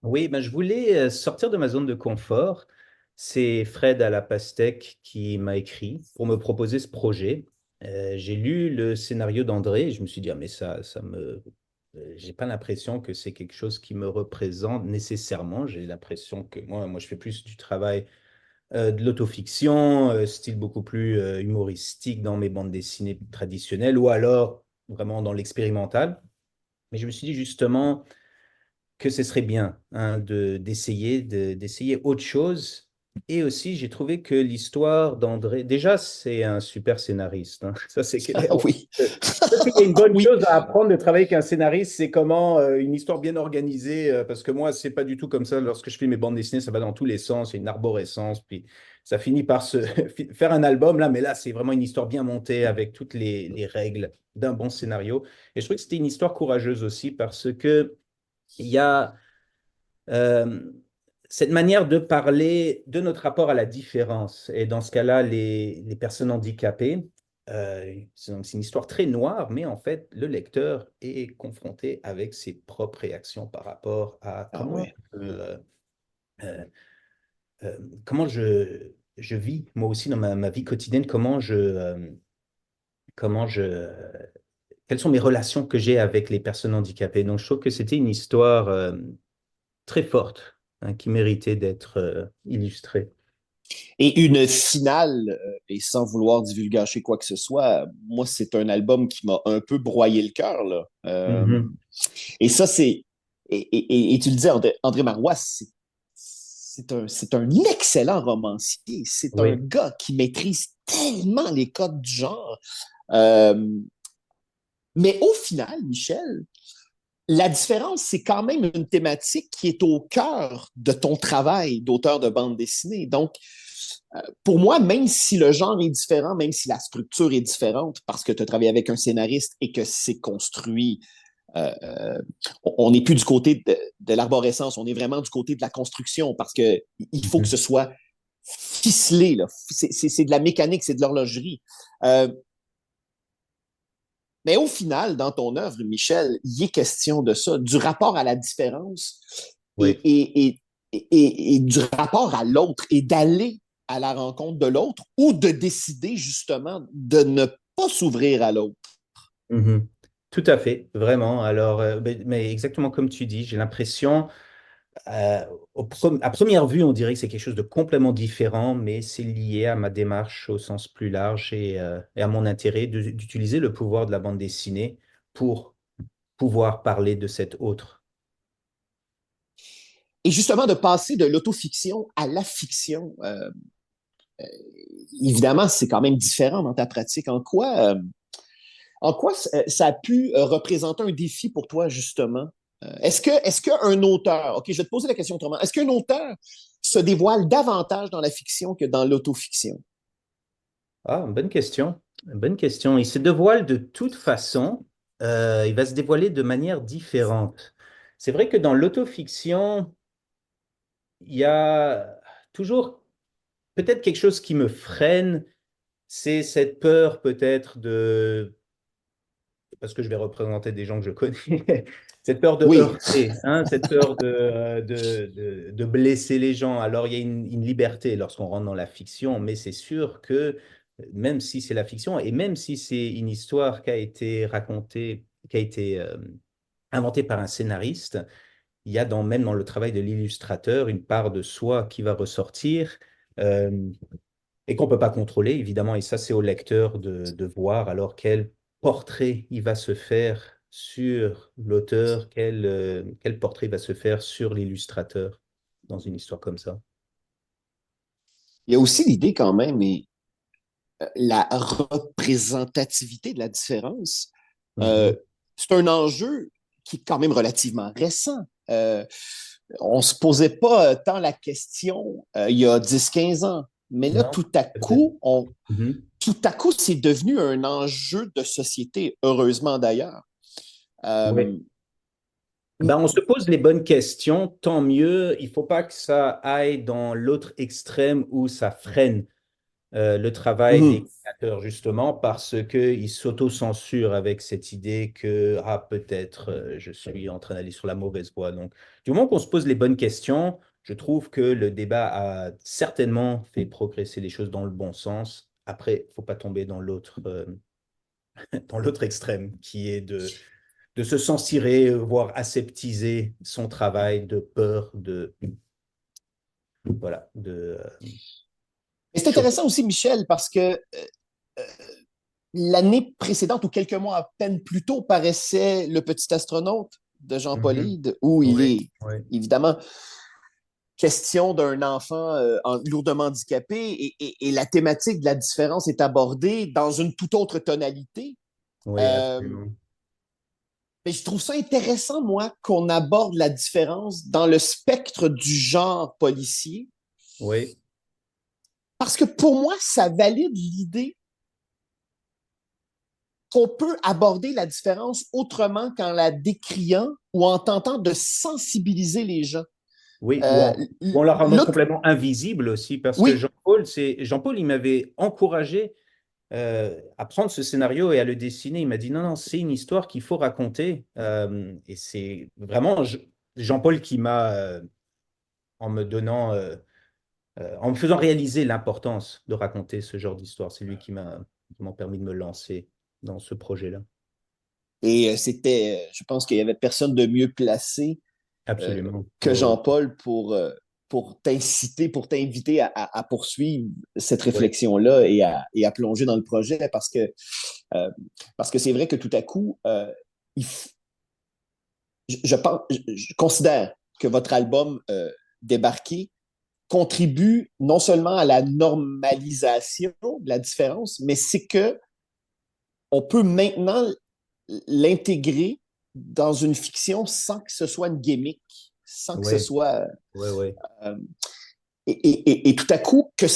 Oui, ben, je voulais sortir de ma zone de confort. C'est Fred à la Pastèque qui m'a écrit pour me proposer ce projet. J'ai lu le scénario d'André et je me suis dit, ah, mais ça me... J'ai pas l'impression que c'est quelque chose qui me représente nécessairement. J'ai l'impression que moi, je fais plus du travail de l'autofiction, style beaucoup plus humoristique dans mes bandes dessinées traditionnelles ou alors vraiment dans l'expérimental. Mais je me suis dit justement que ce serait bien hein, d'essayer autre chose. Et aussi, j'ai trouvé que l'histoire d'André, déjà, c'est un super scénariste, hein. Ça, c'est clair. Ah oui. Il y a une bonne Oui. chose à apprendre de travailler avec un scénariste, c'est comment une histoire bien organisée, parce que moi, c'est pas du tout comme ça. Lorsque je fais mes bandes dessinées, ça va dans tous les sens, il y a une arborescence, puis ça finit par se faire un album, là, mais là, c'est vraiment une histoire bien montée avec toutes les règles d'un bon scénario. Et je trouve que c'était une histoire courageuse aussi parce que il y a euh, cette manière de parler de notre rapport à la différence. Et dans ce cas-là, les personnes handicapées, c'est une histoire très noire, mais en fait, le lecteur est confronté avec ses propres réactions par rapport à Ah oui. euh, comment je vis, moi aussi, dans ma vie quotidienne, comment je, quelles sont mes relations que j'ai avec les personnes handicapées. Donc, je trouve que c'était une histoire très forte, hein, qui méritait d'être illustrée. Et une finale, et sans vouloir divulgacher quoi que ce soit, moi, c'est un album qui m'a un peu broyé le cœur, là. Mhm. Et ça, c'est. Et tu le dis, André Marois, c'est un excellent romancier. C'est un Oui. gars qui maîtrise tellement les codes du genre. Euh, mais au final, Michel, la différence, c'est quand même une thématique qui est au cœur de ton travail d'auteur de bande dessinée. Donc, pour moi, même si le genre est différent, même si la structure est différente, parce que tu as travaillé avec un scénariste et que c'est construit, on n'est plus du côté de l'arborescence, on est vraiment du côté de la construction, parce que il faut que Mhm. ce soit ficelé. Là. C'est de la mécanique, c'est de l'horlogerie. Euh, mais au final, dans ton œuvre, Michel, il est question de ça, du rapport à la différence et, Oui. et, et, et du rapport à l'autre et d'aller à la rencontre de l'autre ou de décider justement de ne pas s'ouvrir à l'autre. Mhm. Tout à fait, vraiment. Alors, mais exactement comme tu dis, j'ai l'impression, euh, à première vue, on dirait que c'est quelque chose de complètement différent, mais c'est lié à ma démarche au sens plus large et à mon intérêt d'utiliser le pouvoir de la bande dessinée pour pouvoir parler de cet autre. Et justement, de passer de l'autofiction à la fiction, évidemment, c'est quand même différent dans ta pratique. En quoi ça a pu représenter un défi pour toi, justement? Est-ce qu'un auteur, OK, je vais te poser la question autrement, est-ce qu'un auteur se dévoile davantage dans la fiction que dans l'autofiction? Ah, bonne question. Bonne question. Il se dévoile de toute façon, il va se dévoiler de manière différente. C'est vrai que dans l'autofiction, il y a toujours peut-être quelque chose qui me freine, c'est cette peur peut-être parce que je vais représenter des gens que je connais, cette peur de Oui. heurter, hein, cette peur de blesser les gens. Alors il y a une liberté lorsqu'on rentre dans la fiction, mais c'est sûr que même si c'est la fiction et même si c'est une histoire qui a été racontée, qui a été inventée par un scénariste, il y a même dans le travail de l'illustrateur une part de soi qui va ressortir. euh, et qu'on ne peut pas contrôler, évidemment, et ça, c'est au lecteur de voir alors quelle portrait il va se faire sur l'auteur, quel portrait il va se faire sur l'illustrateur dans une histoire comme ça. Il y a aussi l'idée quand même, et la représentativité de la différence. Euh, Mhm. c'est un enjeu qui est quand même relativement récent. On ne se posait pas tant la question il y a 10-15 ans. Mais là, Non? Mhm. tout à coup, c'est devenu un enjeu de société, heureusement d'ailleurs. Oui. Euh, Ben, on se pose les bonnes questions, tant mieux. Il ne faut pas que ça aille dans l'autre extrême où ça freine le travail des mhm. créateurs, justement, parce qu'ils s'auto-censurent avec cette idée que, ah, peut-être je suis en train d'aller sur la mauvaise voie. Donc, du moment qu'on se pose les bonnes questions, je trouve que le débat a certainement fait progresser les choses dans le bon sens. Après, il ne faut pas tomber dans dans l'autre extrême, qui est de se censurer, voire aseptiser son travail de peur de, voilà, Et c'est choquer. intéressant aussi, Michel, parce que l'année précédente ou quelques mois à peine plus tôt paraissait Le Petit Astronaute de Jean-Paul Mhm. Hyde, où il Oui, est oui, évidemment question d'un enfant lourdement handicapé et la thématique de la différence est abordée dans une toute autre tonalité. oui, Euh, absolument. mais je trouve ça intéressant, moi, qu'on aborde la différence dans le spectre du genre policier, Oui, parce que pour moi, ça valide l'idée qu'on peut aborder la différence autrement qu'en la décriant ou en tentant de sensibiliser les gens. oui, Euh, ou en la rendant L'autre, complètement invisible aussi, parce que oui, Jean-Paul, il m'avait encouragé à prendre ce scénario et à le dessiner. Il m'a dit non, non, c'est une histoire qu'il faut raconter. Et c'est vraiment Jean-Paul qui m'a, en me donnant, en me faisant réaliser l'importance de raconter ce genre d'histoire. C'est lui qui m'a permis de me lancer dans ce projet-là. et je pense qu'il y avait personne de mieux placé Absolument. que Oui, Jean-Paul pour t'inciter, pour t'inviter à poursuivre cette oui, réflexion-là et à plonger dans le projet euh, parce que c'est vrai que tout à coup, il je considère que votre album Débarqué contribue non seulement à la normalisation de la différence, mais c'est que on peut maintenant l'intégrer dans une fiction sans que ce soit une gimmick, sans que ce oui, soit oui, oui. euh, et tout à coup qu'on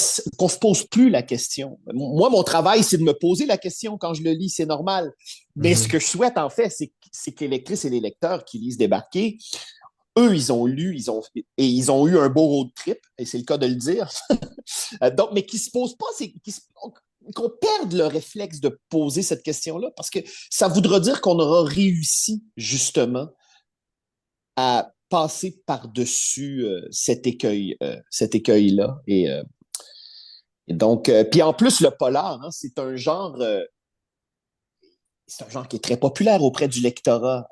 se pose plus la question. Moi, mon travail, c'est de me poser la question quand je le lis, c'est normal. Mais ce Mhm. que je souhaite en fait, c'est que les lectrices et les lecteurs qui lisent Débarquer, eux, ils ont lu, ils ont eu un beau road trip, et c'est le cas de le dire. Donc, mais qui se posent pas, qu'on perde le réflexe de poser cette question-là, parce que ça voudra dire qu'on aura réussi justement à passer par-dessus cet écueil-là. Et donc, puis en plus, le polar, hein, c'est un genre qui est très populaire auprès du lectorat.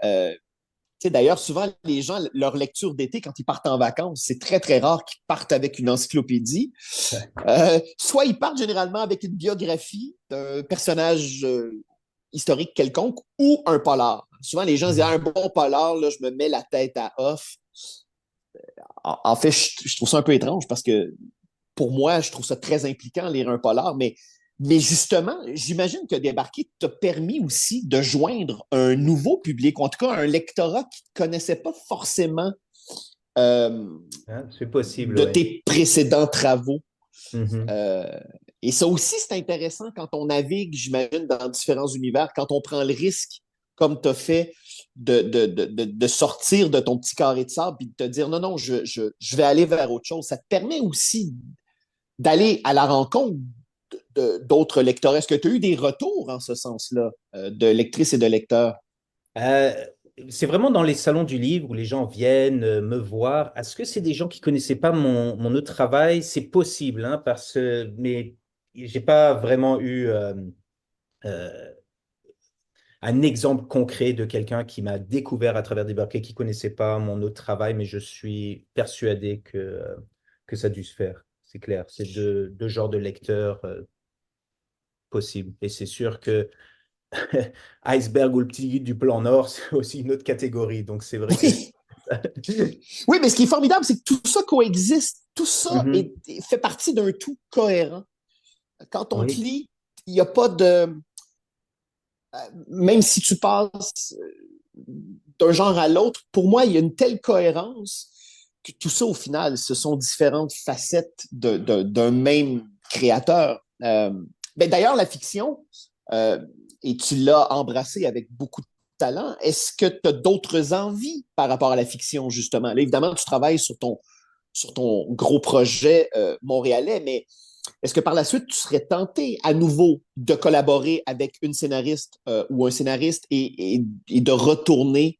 D'ailleurs, souvent, les gens, leur lecture d'été, quand ils partent en vacances, c'est très, très rare qu'ils partent avec une encyclopédie. Soit ils partent généralement avec une biographie d'un personnage historique quelconque ou un polar. Souvent, les gens disent ah, Mhm. un bon polar, là, je me mets la tête à off. En fait, je trouve ça un peu étrange parce que pour moi, je trouve ça très impliquant lire un polar, mais justement, j'imagine que Débarquer t'a permis aussi de joindre un nouveau public, ou en tout cas un lectorat qui ne connaissait pas forcément euh, Hein, c'est possible, de oui. tes précédents travaux. Mhm. Euh, et ça aussi, c'est intéressant quand on navigue, j'imagine, dans différents univers, quand on prend le risque, comme tu as fait, de sortir de ton petit carré de sable et de te dire non, non, je vais aller vers autre chose. Ça te permet aussi d'aller à la rencontre d'autres lecteurs. Est-ce que tu as eu des retours en ce sens-là de lectrices et de lecteurs? Euh, c'est vraiment dans les salons du livre où les gens viennent me voir. Est-ce que c'est des gens qui connaissaient pas mon autre travail? C'est possible, hein, mais j'ai pas vraiment eu euh, un exemple concret de quelqu'un qui m'a découvert à travers des barquets qui connaissait pas mon autre travail, mais je suis persuadé que ça a dû se faire. C'est clair. C'est deux genres de lecteurs possibles. Et c'est sûr que Iceberg ou le petit guide du plan Nord, c'est aussi une autre catégorie. Donc, c'est vrai que... Oui, oui, mais ce qui est formidable, c'est que tout ça coexiste. Tout ça Mhm. fait partie d'un tout cohérent. Quand on te Oui, lit, il n'y a pas de... Même si tu passes d'un genre à l'autre, pour moi, il y a une telle cohérence que tout ça, au final, ce sont différentes facettes d'un même créateur. Ben, d'ailleurs, la fiction, euh, et tu l'as embrassée avec beaucoup de talent, est-ce que tu as d'autres envies par rapport à la fiction, justement? Là, évidemment, tu travailles sur ton gros projet montréalais, mais est-ce que par la suite, tu serais tenté à nouveau de collaborer avec une scénariste ou un scénariste et de retourner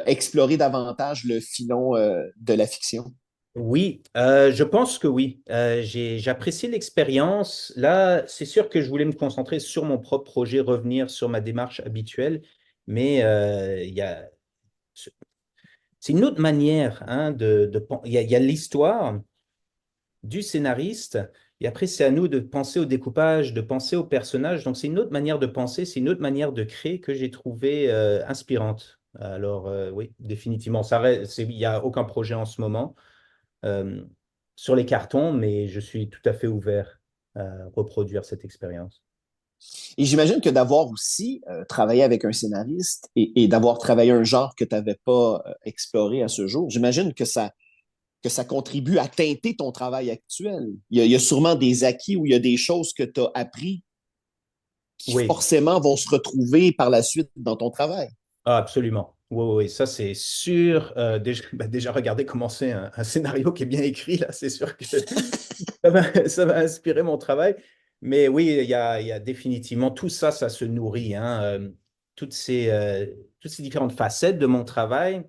explorer davantage le filon de la fiction? oui, je pense que oui. J'apprécie l'expérience. Là, c'est sûr que je voulais me concentrer sur mon propre projet, revenir sur ma démarche habituelle, mais c'est une autre manière hein, il y a l'histoire du scénariste, et après, c'est à nous de penser au découpage, de penser au personnage. Donc, c'est une autre manière de penser, c'est une autre manière de créer que j'ai trouvé inspirante. Alors, oui, définitivement, il n'y a aucun projet en ce moment euh, sur les cartons, mais je suis tout à fait ouvert à reproduire cette expérience. Et j'imagine que d'avoir aussi travaillé avec un scénariste et d'avoir travaillé un genre que tu n'avais pas exploré à ce jour, j'imagine que ça contribue à teinter ton travail actuel. Il y a sûrement des acquis ou il y a des choses que tu as appris qui Oui, forcément vont se retrouver par la suite dans ton travail. ah, absolument. Oui, oui, oui, ça c'est sûr. Déjà, regardez comment c'est un scénario qui est bien écrit, là, c'est sûr que ça va inspirer mon travail. Mais oui, il y a définitivement tout ça, ça se nourrit. Hein, toutes ces différentes facettes de mon travail,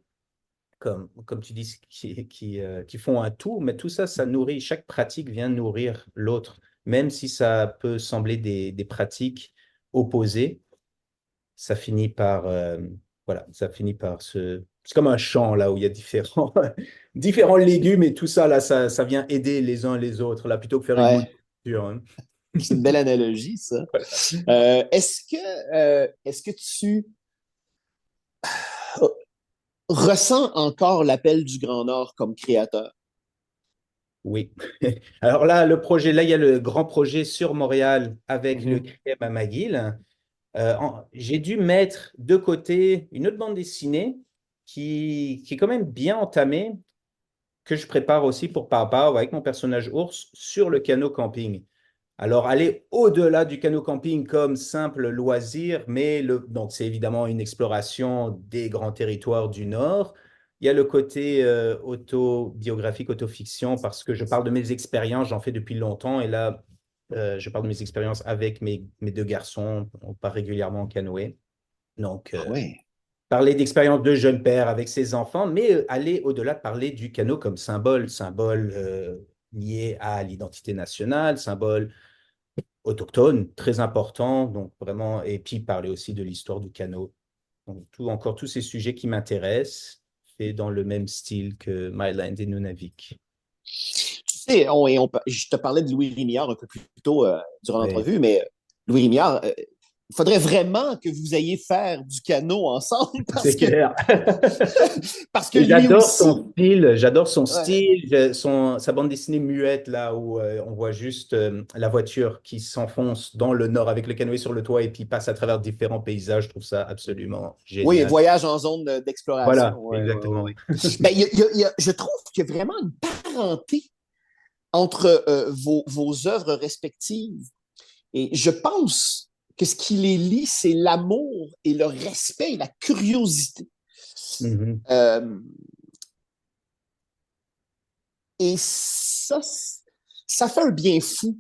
comme tu dis, qui font un tout, mais tout ça, ça nourrit. Chaque pratique vient nourrir l'autre, même si ça peut sembler des pratiques opposées, ça finit par, voilà, ça finit par se... C'est comme un champ là où il y a différents, différents légumes et tout ça là, ça vient aider les uns les autres là plutôt que faire une Ouais, monoculture. Hein. c'est une belle analogie, ça. Est-ce que tu ressens encore l'appel du Grand Nord comme créateur? Oui. Alors là, il y a le grand projet sur Montréal avec le Mhm. crème à McGill. J'ai dû mettre de côté une autre bande dessinée qui est quand même bien entamée, que je prépare aussi pour Papa avec mon personnage ours sur le canot camping. Alors, aller au-delà du canot camping comme simple loisir, donc c'est évidemment une exploration des grands territoires du Nord. Il y a le côté autobiographique, autofiction, parce que je parle de mes expériences, j'en fais depuis longtemps, et là, je parle de mes expériences avec mes deux garçons, on part régulièrement en canoë. Donc, Ah ouais. parler d'expérience de jeune père avec ses enfants, mais aller au-delà, parler du canot comme symbole lié à l'identité nationale, symbole autochtone, très important, donc vraiment, et puis parler aussi de l'histoire du canot. Donc, encore tous ces sujets qui m'intéressent, fait dans le même style que Myland et Nunavik. Tu sais, je te parlais de Louis Rémillard un peu plus tôt durant Ouais, l'entrevue, mais Louis Rémillard, il faudrait vraiment que vous ayez faire du canot ensemble c'est clair. parce que Et lui aussi, j'adore son ouais, style, sa bande dessinée muette, là où on voit juste la voiture qui s'enfonce dans le nord avec le canoë sur le toit et puis passe à travers différents paysages. Je trouve ça absolument oui, génial. voyage en zone d'exploration. Voilà, Ouais, ouais, exactement. ouais. Ben, je trouve qu'il y a vraiment une parenté entre vos œuvres respectives. Et je pense que ce qui les lie, c'est l'amour et le respect et la curiosité. Mhm. Euh, et ça fait un bien fou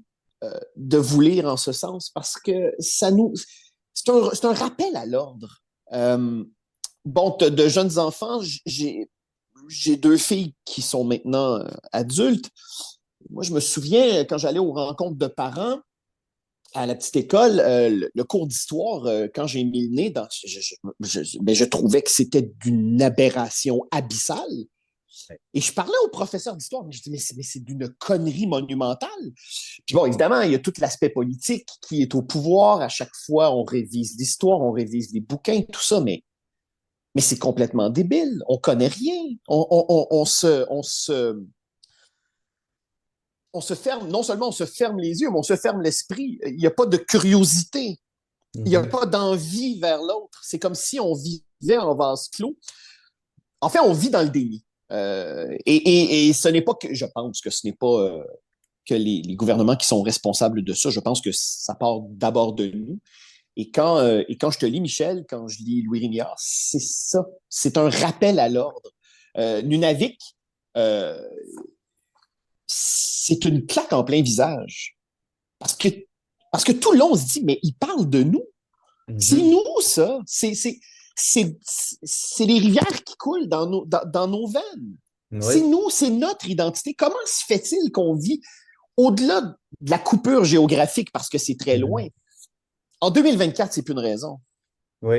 de vous lire en ce sens parce que c'est un rappel à l'ordre. Bon, de jeunes enfants, j'ai deux filles qui sont maintenant adultes. Moi, je me souviens quand j'allais aux rencontres de parents à la petite école, le cours d'histoire, quand j'ai mis le nez ben, je trouvais que c'était d'une aberration abyssale. Et je parlais au professeur d'histoire, je dis, mais c'est d'une connerie monumentale. Puis bon, évidemment, il y a tout l'aspect politique qui est au pouvoir. À chaque fois, on révise l'histoire, on révise les bouquins, tout ça, mais c'est complètement débile. On connaît rien. On se ferme, non seulement on se ferme les yeux, mais on se ferme l'esprit. Il n'y a pas de curiosité. Il n'y a Mhm. pas d'envie vers l'autre. C'est comme si on vivait en vase clos. En fait, on vit dans le déni. Et ce n'est pas que, je pense que ce n'est pas que les gouvernements qui sont responsables de ça. Je pense que ça part d'abord de nous. Et quand je te lis, Michel, quand je lis Louis Rignard, c'est ça. C'est un rappel à l'ordre. Nunavik, euh, c'est une claque en plein visage. Parce que, parce que tout le long, on se dit, mais il parle de nous. C'est Mhm. nous, ça. C'est les rivières qui coulent dans nos veines. C'est Oui. nous, c'est notre identité. Comment se fait-il qu'on vit au-delà de la coupure géographique parce que c'est très loin? Mhm. En 2024, c'est plus une raison. Oui,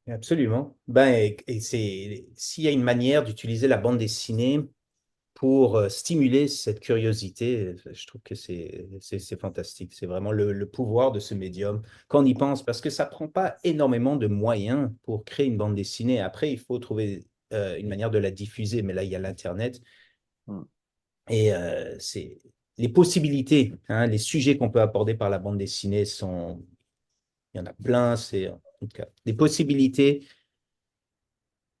absolument. Ben, et c'est s'il y a une manière d'utiliser la bande dessinée pour stimuler cette curiosité, je trouve que c'est fantastique. C'est vraiment le pouvoir de ce médium quand on y pense, parce que ça prend pas énormément de moyens pour créer une bande dessinée. Après, il faut trouver une manière de la diffuser, mais là, il y a l'Internet Hmm. et les possibilités, hein, les sujets qu'on peut aborder par la bande dessinée sont, il y en a plein. C'est en tout cas des possibilités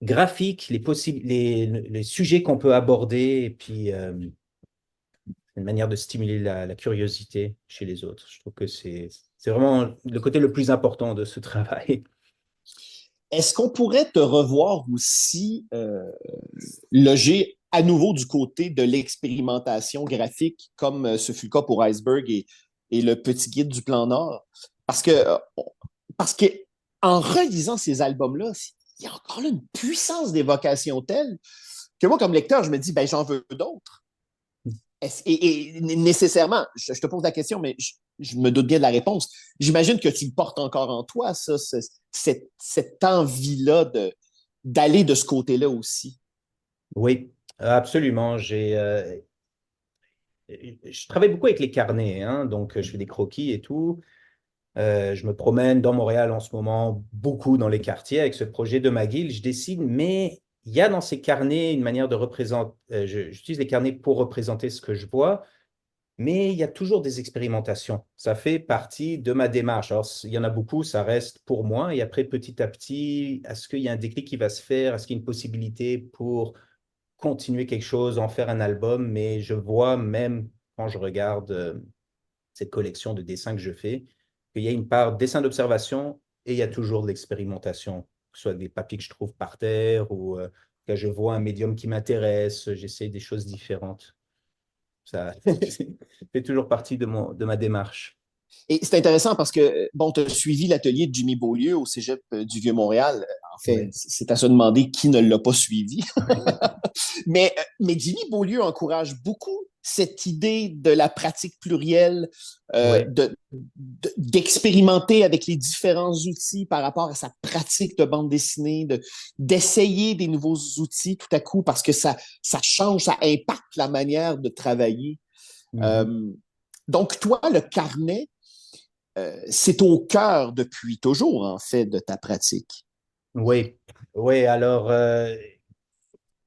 graphiques, les sujets qu'on peut aborder, et puis une manière de stimuler la curiosité chez les autres. Je trouve que c'est vraiment le côté le plus important de ce travail. Est-ce qu'on pourrait te revoir aussi loger à nouveau du côté de l'expérimentation graphique, comme ce fut le cas pour Iceberg et le petit guide du plan Nord? Parce que, euh, parce que en relisant ces albums-là, il y a encore là une puissance d'évocation telle que moi, comme lecteur, je me dis, ben, j'en veux d'autres. Et nécessairement, je te pose la question, mais je me doute bien de la réponse. J'imagine que tu le portes encore en toi, ça, cette envie-là d'aller de ce côté-là aussi. Oui, absolument. Je travaille beaucoup avec les carnets, hein, donc je fais des croquis et tout. Je me promène dans Montréal en ce moment, beaucoup dans les quartiers avec ce projet de McGill. Je dessine, mais il y a dans ces carnets une manière de représenter. J'utilise les carnets pour représenter ce que je vois, mais il y a toujours des expérimentations. Ça fait partie de ma démarche. Alors, il y en a beaucoup, ça reste pour moi. Et après, petit à petit, est-ce qu'il y a un déclic qui va se faire? Est-ce qu'il y a une possibilité pour continuer quelque chose, en faire un album? Mais je vois même quand je regarde cette collection de dessins que je fais, qu'il y a une part dessin d'observation et il y a toujours de l'expérimentation, que ce soit des papiers que je trouve par terre ou que je vois un médium qui m'intéresse, j'essaie des choses différentes. Ça fait toujours partie de ma démarche. Et c'est intéressant parce que, bon, tu as suivi l'atelier de Jimmy Beaulieu au Cégep du Vieux-Montréal. En fait, Oui. c'est à se demander qui ne l'a pas suivi. Mais Jimmy Beaulieu encourage beaucoup cette idée de la pratique plurielle, Oui. d'expérimenter avec les différents outils par rapport à sa pratique de bande dessinée, d'essayer des nouveaux outils tout à coup parce que ça change, ça impacte la manière de travailler. Mhm. Euh, donc, toi, le carnet, c'est au cœur depuis toujours, en fait, de ta pratique. Oui, oui, alors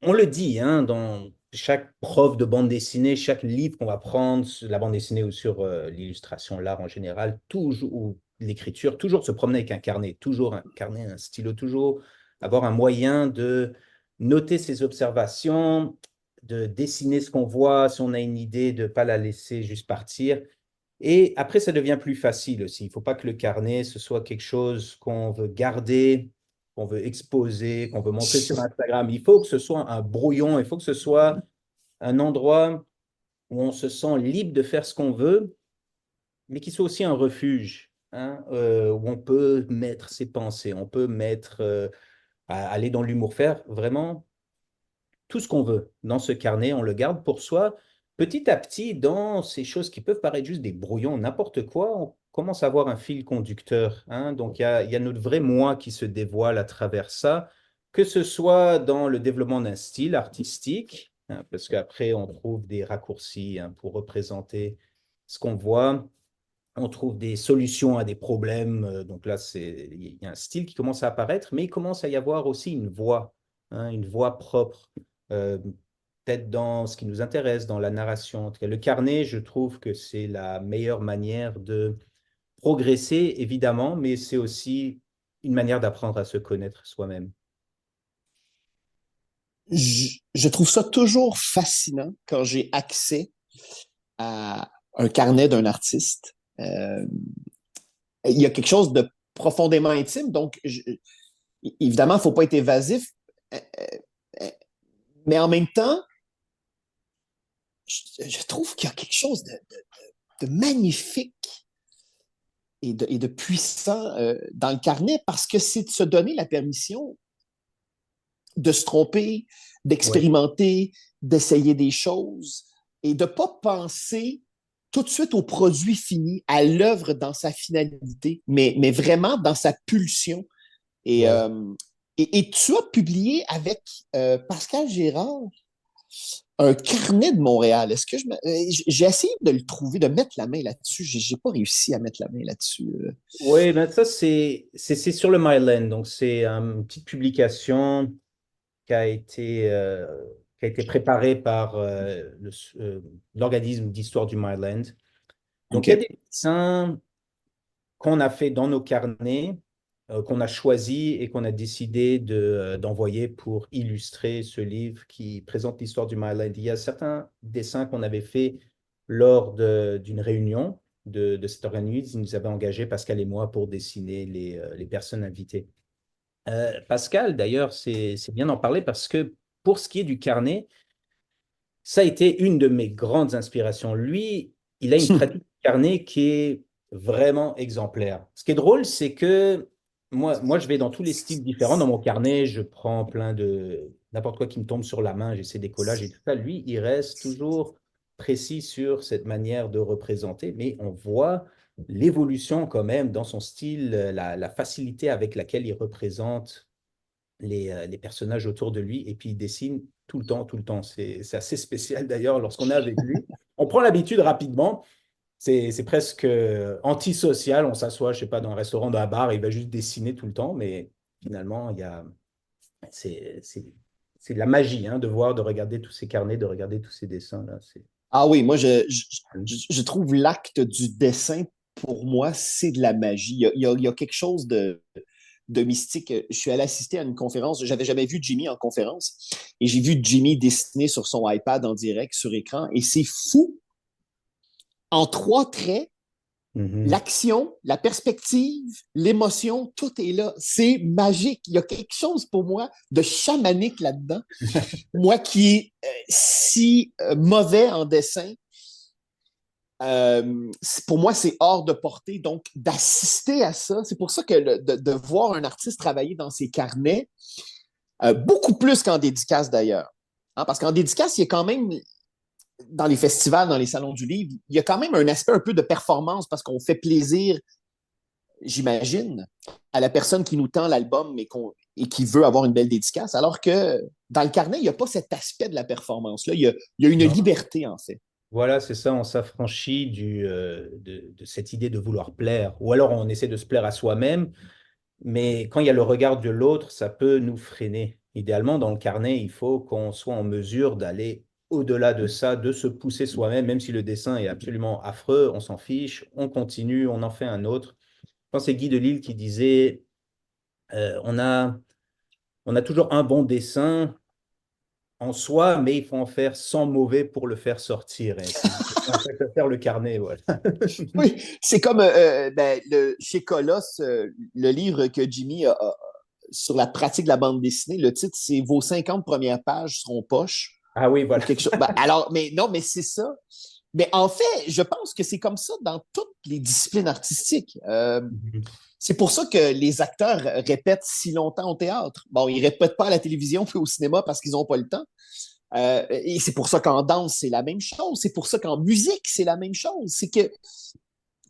on le dit, hein, dans chaque prof de bande dessinée, chaque livre qu'on va prendre, sur la bande dessinée ou sur l'illustration, l'art en général, toujours, ou l'écriture, toujours se promener avec un carnet, toujours un carnet, un stylo, toujours avoir un moyen de noter ses observations, de dessiner ce qu'on voit, si on a une idée, de ne pas la laisser juste partir. Et après, ça devient plus facile aussi. Il ne faut pas que le carnet, ce soit quelque chose qu'on veut garder, qu'on veut exposer, qu'on veut montrer sur Instagram. Il faut que ce soit un brouillon, il faut que ce soit un endroit où on se sent libre de faire ce qu'on veut, mais qui soit aussi un refuge, hein, où on peut mettre ses pensées, on peut mettre, aller dans l'humour, faire vraiment tout ce qu'on veut dans ce carnet, on le garde pour soi. Petit à petit, dans ces choses qui peuvent paraître juste des brouillons, n'importe quoi, on commence à avoir un fil conducteur, hein. Donc, il y a notre vrai moi qui se dévoile à travers ça, que ce soit dans le développement d'un style artistique, hein, parce qu'après, on trouve des raccourcis hein, pour représenter ce qu'on voit. On trouve des solutions à des problèmes. Donc là, il y a un style qui commence à apparaître, mais il commence à y avoir aussi hein, une voix propre, euh, peut-être dans ce qui nous intéresse, dans la narration. En tout cas, le carnet, je trouve que c'est la meilleure manière de progresser, évidemment, mais c'est aussi une manière d'apprendre à se connaître soi-même. Je trouve ça toujours fascinant quand j'ai accès à un carnet d'un artiste. Il y a quelque chose de profondément intime, donc évidemment, il ne faut pas être évasif, euh, euh, mais en même temps, je trouve qu'il y a quelque chose de magnifique et de puissant dans le carnet parce que c'est de se donner la permission de se tromper, Ouais, d'expérimenter, d'essayer des choses et de ne pas penser tout de suite au produit fini, à l'œuvre dans sa finalité, mais vraiment dans sa pulsion. Et, ouais. euh, et tu as publié avec Pascal Gérard un carnet de Montréal. Est-ce que j'ai essayé de le trouver, de mettre la main là-dessus. J'ai pas réussi à mettre la main là-dessus. Oui, ben ça, c'est sur le Myland. Donc, c'est une petite publication qui a qui a été préparée par l'organisme d'histoire du Myland. Donc, il y a OK. des dessins qu'on a fait dans nos carnets, qu'on a choisis et qu'on a décidé d'envoyer pour illustrer ce livre qui présente l'histoire du Myland. Il y a certains dessins qu'on avait fait lors d'une réunion de cet organisme. Ils nous avaient engagés, Pascal et moi, pour dessiner les personnes invitées. Pascal, d'ailleurs, c'est bien d'en parler parce que pour ce qui est du carnet, ça a été une de mes grandes inspirations. Lui, il a une pratique du carnet qui est vraiment exemplaire. Ce qui est drôle, c'est que moi, je vais dans tous les styles différents. Dans mon carnet, je prends plein de n'importe quoi qui me tombe sur la main, j'essaie des collages et tout ça. Lui, il reste toujours précis sur cette manière de représenter, mais on voit l'évolution quand même dans son style, la facilité avec laquelle il représente les personnages autour de lui et puis il dessine tout le temps, tout le temps. C'est assez spécial d'ailleurs lorsqu'on est avec lui. On prend l'habitude rapidement. C'est presque antisocial. On s'assoit, je sais pas, dans un restaurant, dans un bar, il va juste dessiner tout le temps, mais finalement, c'est, c'est, c'est de la magie hein, de voir, de regarder tous ces carnets, de regarder tous ces dessins là. Ah oui, moi, je trouve l'acte du dessin, pour moi, c'est de la magie. Il y a quelque chose de mystique. Je suis allé assister à une conférence. J'avais jamais vu Jimmy en conférence et j'ai vu Jimmy dessiner sur son iPad en direct sur écran et c'est fou. En trois traits, Mhm. l'action, la perspective, l'émotion, tout est là. C'est magique. Il y a quelque chose pour moi de chamanique là-dedans. Moi qui est si mauvais en dessin, pour moi, c'est hors de portée. Donc, d'assister à ça, c'est pour ça que de voir un artiste travailler dans ses carnets, beaucoup plus qu'en dédicace d'ailleurs. Hein, parce qu'en dédicace, il y a quand même, dans les festivals, dans les salons du livre, il y a quand même un aspect un peu de performance parce qu'on fait plaisir, j'imagine, à la personne qui nous tend l'album et qui veut avoir une belle dédicace. Alors que dans le carnet, il n'y a pas cet aspect de la performance-là. Il y a une Non. liberté, en fait. Voilà, c'est ça, on s'affranchit de cette idée de vouloir plaire. Ou alors on essaie de se plaire à soi-même. Mais quand il y a le regard de l'autre, ça peut nous freiner. Idéalement, dans le carnet, il faut qu'on soit en mesure d'aller au-delà de ça, de se pousser soi-même, même si le dessin est absolument affreux, on s'en fiche, on continue, on en fait un autre. Je pense que c'est Guy Delisle qui disait, on a toujours un bon dessin en soi, mais il faut en faire 100 mauvais pour le faire sortir. Et c'est en fait à faire le carnet, voilà. Oui, c'est comme chez Colosse, le livre que Jimmy a sur la pratique de la bande dessinée. Le titre, c'est Vos 50 premières pages seront poches Ah oui, ou voilà. quelque chose. Ben, alors, mais non, mais c'est ça. Mais en fait, je pense que c'est comme ça dans toutes les disciplines artistiques. C'est pour ça que les acteurs répètent si longtemps au théâtre. Bon, ils répètent pas à la télévision puis au cinéma parce qu'ils n'ont pas le temps. Et c'est pour ça qu'en danse, c'est la même chose. C'est pour ça qu'en musique, c'est la même chose. C'est que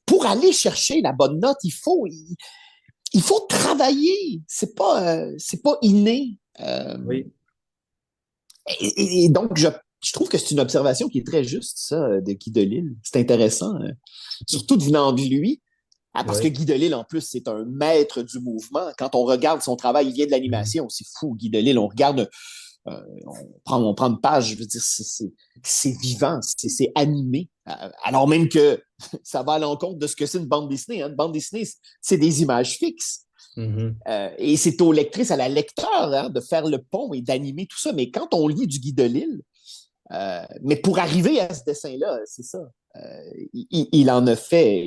pour aller chercher la bonne note, il faut travailler. C'est pas inné. Oui. Et donc, je trouve que c'est une observation qui est très juste, ça, de Guy Delisle. C'est intéressant, surtout de venant de lui. Ah, parce que Ouais. Guy Delisle, en plus, c'est un maître du mouvement. Quand on regarde son travail, il vient de Mhm. l'animation, c'est fou, Guy Delisle. On regarde, on prend une page, je veux dire, c'est vivant, c'est animé. Alors même que ça va à l'encontre de ce que c'est une bande dessinée. Hein. Une bande dessinée, c'est des images fixes. Mhm. Et c'est aux lectrices, à la lecteur, hein, de faire le pont et d'animer tout ça. Mais quand on lit du Guy Delisle, mais pour arriver à ce dessin-là, c'est ça. Il en a fait.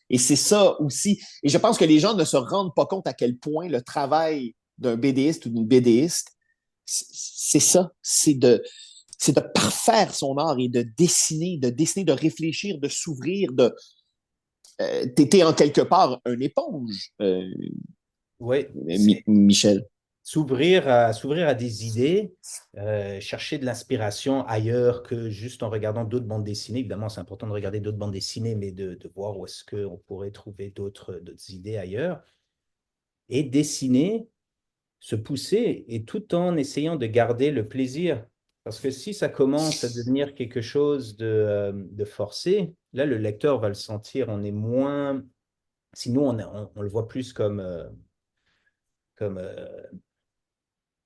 Et c'est ça aussi. Et je pense que les gens ne se rendent pas compte à quel point le travail d'un BDiste ou d'une BDiste, c'est ça. C'est de parfaire son art et de dessiner, de réfléchir, de s'ouvrir, t'étais en quelque part un éponge, Ouais, c'est Michel. s'ouvrir à des idées, chercher de l'inspiration ailleurs que juste en regardant d'autres bandes dessinées. Évidemment, c'est important de regarder d'autres bandes dessinées, mais de voir où est-ce qu'on pourrait trouver d'autres idées ailleurs. Et dessiner, se pousser, et tout en essayant de garder le plaisir. Parce que si ça commence à devenir quelque chose de forcé, là, le lecteur va le sentir. On est moins. Sinon, on le voit plus comme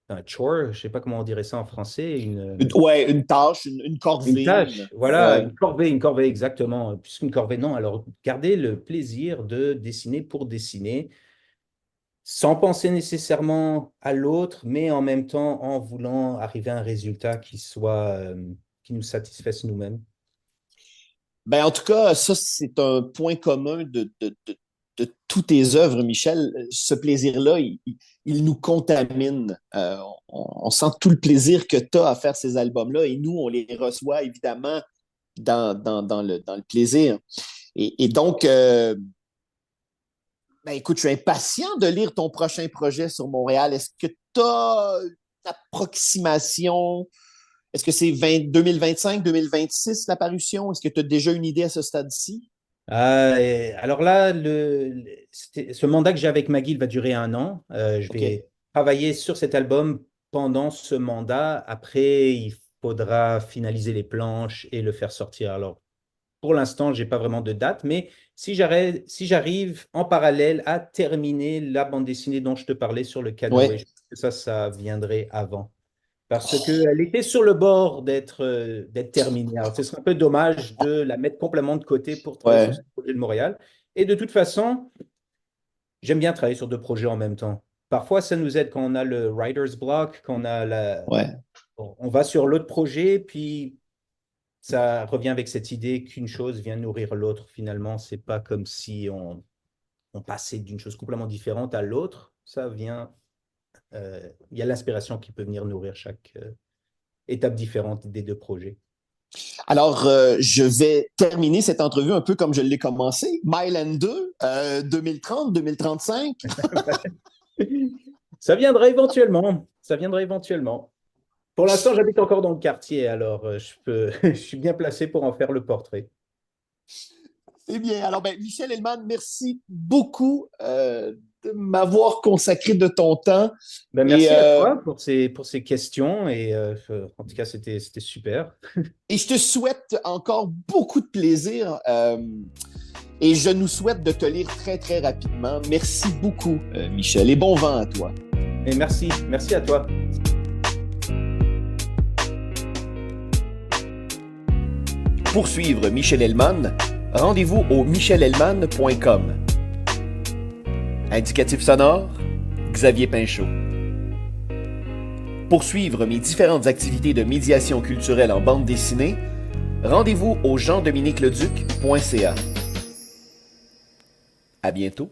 un chore, je sais pas comment on dirait ça en français, Ouais, une tâche, une une corvée. tâche, voilà, Ouais. une corvée exactement. Puisqu'une corvée, non, alors gardez le plaisir de dessiner pour dessiner, sans penser nécessairement à l'autre, mais en même temps en voulant arriver à un résultat qui nous satisfasse nous-mêmes. Ben, en tout cas, ça, c'est un point commun de toutes tes œuvres, Michel. Ce plaisir-là, il nous contamine. On sent tout le plaisir que tu as à faire ces albums-là et nous, on les reçoit évidemment dans le plaisir. Et donc, ben, écoute, je suis impatient de lire ton prochain projet sur Montréal. Est-ce que tu as une approximation? Est-ce que c'est 2025, 2026 l'apparition? Est-ce que tu as déjà une idée à ce stade-ci? Alors là, ce mandat que j'ai avec McGill va durer 1 an. Je OK. vais travailler sur cet album pendant ce mandat. Après, il faudra finaliser les planches et le faire sortir. Alors, pour l'instant, je n'ai pas vraiment de date, mais si j'arrive en parallèle à terminer la bande dessinée dont je te parlais sur le canoë, je Ouais. pense que ça viendrait avant. Parce qu'elle était sur le bord d'être terminée. Alors, ce serait un peu dommage de la mettre complètement de côté pour travailler sur Ouais. ce projet de Montréal. Et de toute façon, j'aime bien travailler sur 2 projets en même temps. Parfois, ça nous aide quand on a le writer's block, quand Ouais. on va sur l'autre projet, puis ça revient avec cette idée qu'une chose vient nourrir l'autre. Finalement, c'est pas comme si on passait d'une chose complètement différente à l'autre. Il y a l'inspiration qui peut venir nourrir chaque étape différente des 2 projets. Alors, je vais terminer cette entrevue un peu comme je l'ai commencé. Myland 2, 2030, 2035. Ça viendra éventuellement. Ça viendra éventuellement. Pour l'instant, j'habite encore dans le quartier, alors je suis bien placé pour en faire le portrait. Eh bien, alors, ben, Michel Hellman, merci beaucoup de m'avoir consacré de ton temps. Ben, Et, merci à euh, toi pour ces questions et en tout cas, c'était super. et je te souhaite encore beaucoup de plaisir. Et je nous souhaite de te lire très, très rapidement. Merci beaucoup, Michel. Et bon vent à toi. Et merci à toi. Pour suivre Michel Hellman, rendez-vous au michelhellman.com. Indicatif sonore, Xavier Pinchot. Pour suivre mes différentes activités de médiation culturelle en bande dessinée, rendez-vous au jean-dominique-leduc.ca. À bientôt.